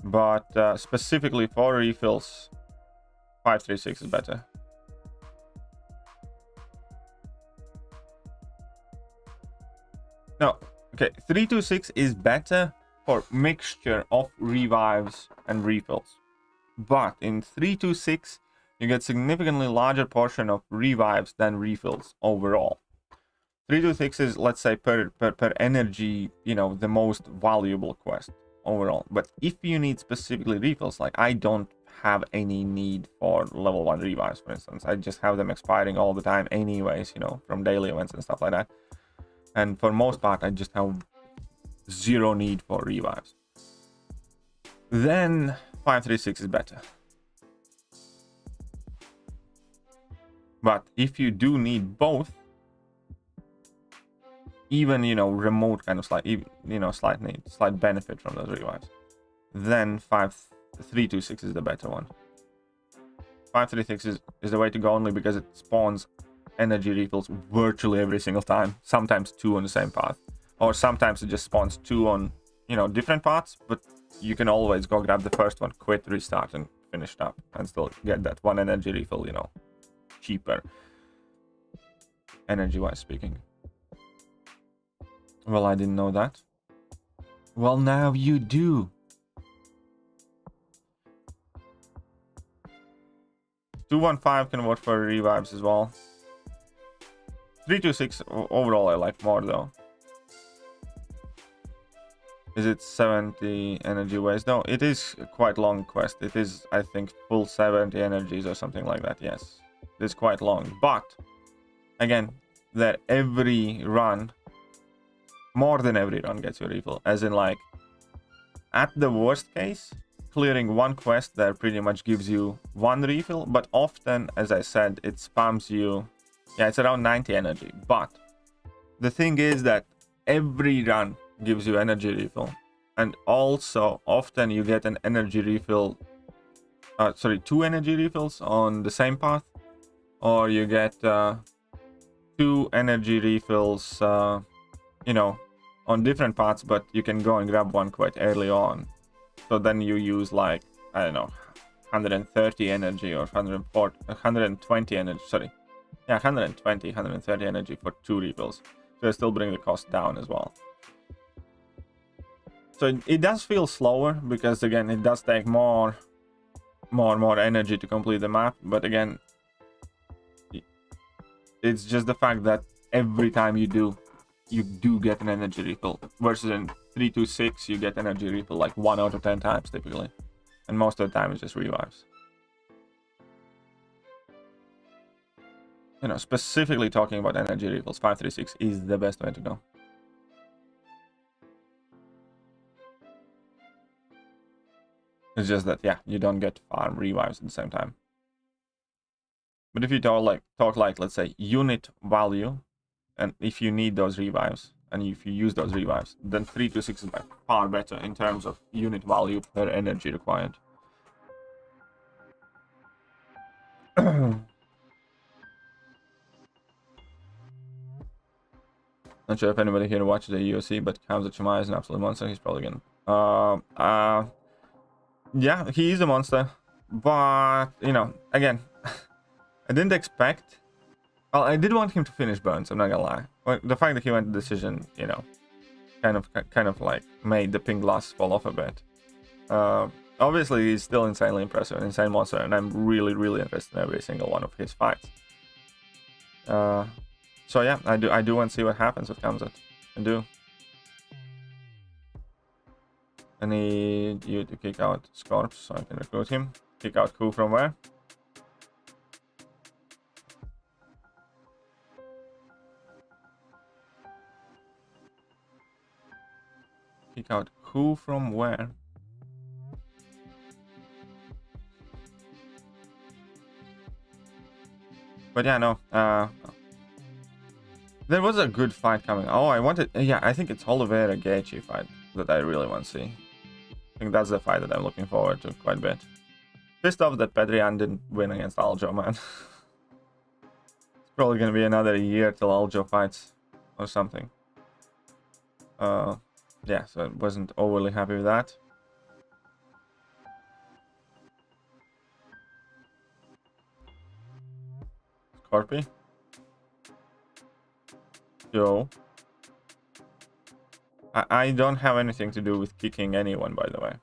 But specifically for refills, 536 is better. No, okay, 326 is better for mixture of revives and refills. But in 326, you get significantly larger portion of revives than refills overall. 326 is, let's say, per energy, you know, the most valuable quest overall. But if you need specifically refills, like I don't have any need for level 1 revives, for instance. I just have them expiring all the time anyways, you know, from daily events and stuff like that. And for most part, I just have zero need for revives. Then 536 is better. But if you do need both, even, you know, remote kind of slight, you know, slight benefit from those revives, then 326 is the better one. 536 is the way to go, only because it spawns energy refills virtually every single time. Sometimes 2 on the same path, or sometimes it just spawns 2 on, you know, different paths, but you can always go grab the first one, quit, restart, and finish it up, and still get that 1 energy refill, you know, cheaper, energy wise speaking. Well, I didn't know that. Well, now you do. 215 can vote for revives as well. 326 overall I like more though. Is it 70 energy waste? No, it is quite long quest. It is, I think, full 70 energies or something like that. Yes, it is quite long. But again, that every run, more than every run, gets you a refill. As in, like, at the worst case, clearing one quest there pretty much gives you 1 refill. But often, as I said, it spams you. Yeah, it's around 90 energy. But the thing is that every run gives you energy refill, and also often you get an energy refill, 2 energy refills on the same path, or you get 2 energy refills, you know, on different paths, but you can go and grab one quite early on. So then you use, like, I don't know, 130 energy or 120 energy, sorry. Yeah, 120, 130 energy for 2 refills. So they still bring the cost down as well. So it does feel slower, because again, it does take more energy to complete the map. But again, it's just the fact that every time you do get an energy refill, versus in 326 you get energy refill like 1 out of 10 times typically, and most of the time it's just revives. You know, specifically talking about energy refills, 536 is the best way to go. It's just that, yeah, you don't get farm revives at the same time. But if you talk like, let's say, unit value, and if you need those revives, and if you use those revives, then 326 is by far better in terms of unit value per energy required. Not sure if anybody here watches the UOC, but Kamza Chimai is an absolute monster. He's probably gonna... yeah, he is a monster, but, you know, again, I didn't expect... Well, I did want him to finish Burns, I'm not gonna lie. But the fact that he went to decision, you know, kind of like made the pink glasses fall off a bit. Obviously, he's still insanely impressive, an insane monster, and I'm really, really interested in every single one of his fights. So yeah, I do want to see what happens with Kamzat. I do. I need you to kick out Scorps so I can recruit him. Kick out Ku from where? Kick out Ku from where? But yeah, no. There was a good fight coming. Oh, I wanted... Yeah, I think it's Oliveira Gaethje fight that I really want to see. I think that's the fight that I'm looking forward to quite a bit. Pissed off that Pedrian didn't win against Aljo, man. It's probably going to be another year till Aljo fights or something. Yeah, so I wasn't overly happy with that. Scorpy. Yo. I don't have anything to do with kicking anyone, by the way.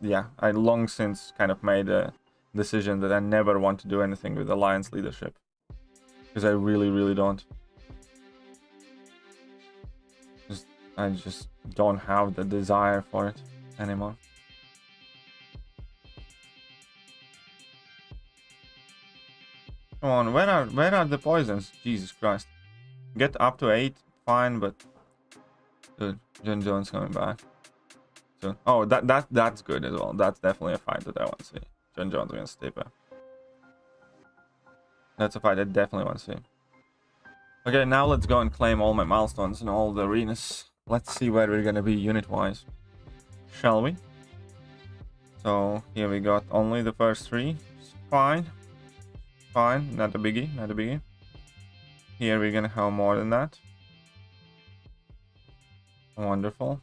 Yeah, I long since kind of made a decision that I never want to do anything with alliance leadership, because I really don't. I just don't have the desire for it anymore. Come on, where are the poisons? Jesus Christ. Get up to 8, fine, but dude, John Jones coming back. So, oh, that's good as well. That's definitely a fight that I want to see. John Jones against Stipe. That's a fight I definitely want to see. Okay, now let's go and claim all my milestones in all the arenas. Let's see where we're gonna be unit-wise. Shall we? So here we got only the first 3. Fine. Fine, not a biggie, not a biggie. Here we're gonna have more than that. Wonderful.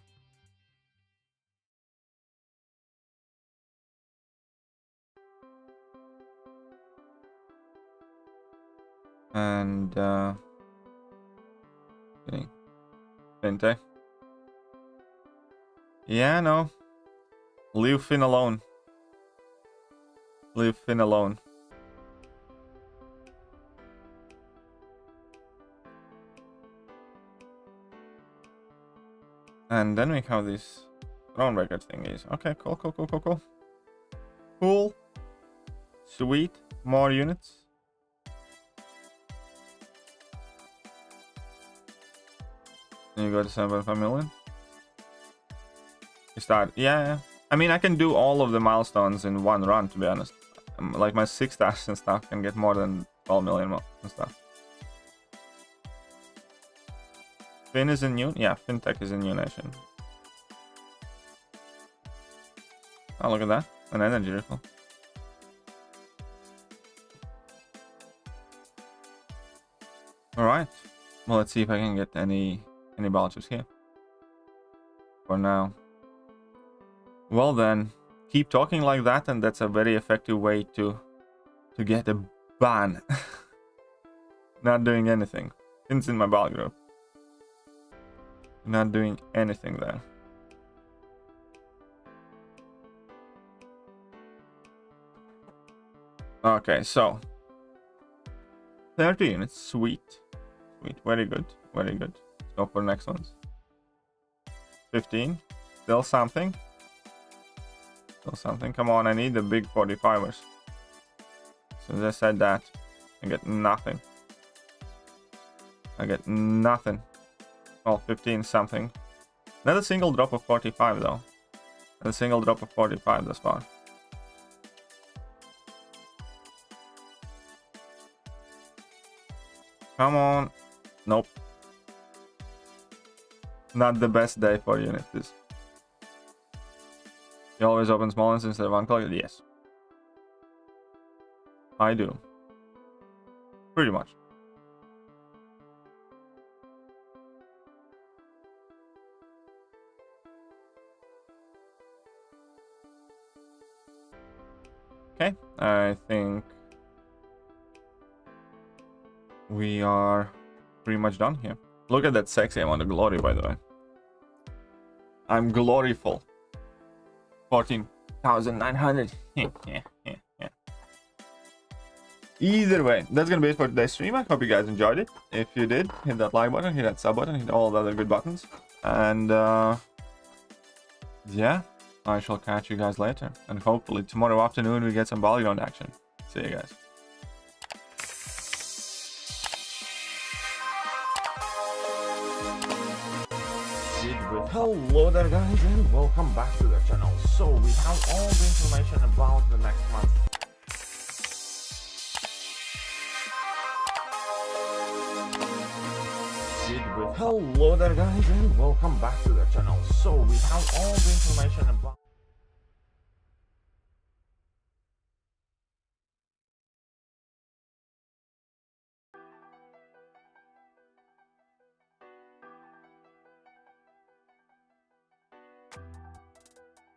And Fintech. Yeah, no. Leave Finn alone. Leave Finn alone. And then we have these throne record thingies. Okay, cool. Cool. Sweet. More units. And you go to 7.5 million. You start, yeah. I mean, I can do all of the milestones in one run, to be honest. Like my 6 stars and stuff can get more than 12 million and stuff. Finn is in new, yeah, FinTech is in new nation. Oh, look at that, an energy rifle. All right, well, let's see if I can get any vouchers here. For now. Well then, keep talking like that, and that's a very effective way to get a ban. Not doing anything. Finn's in my battle group. Not doing anything there. Okay, so 30 units, sweet, very good. Let's go for the next ones. 15, still something. Come on, I need the big 45ers. So as I said that, I get nothing. Well, 15 something. Not a single drop of 45 though. Not a single drop of 45 thus far. Come on. Nope. Not the best day for unit this. You always open small ones instead of unclogged? Yes. I do. Pretty much. Okay, I think we are pretty much done here. Look at that sexy amount of glory, by the way. I'm gloryful. 14,900. Either way, that's gonna be it for today's stream. I hope you guys enjoyed it. If you did, hit that like button, hit that sub button, hit all the other good buttons. And yeah, I shall catch you guys later. And hopefully tomorrow afternoon we get some battleground action. See you guys. Hello there guys, and welcome back to the channel. So we have all the information about the next month. Hello there guys, and welcome back to the channel. So we have all the information about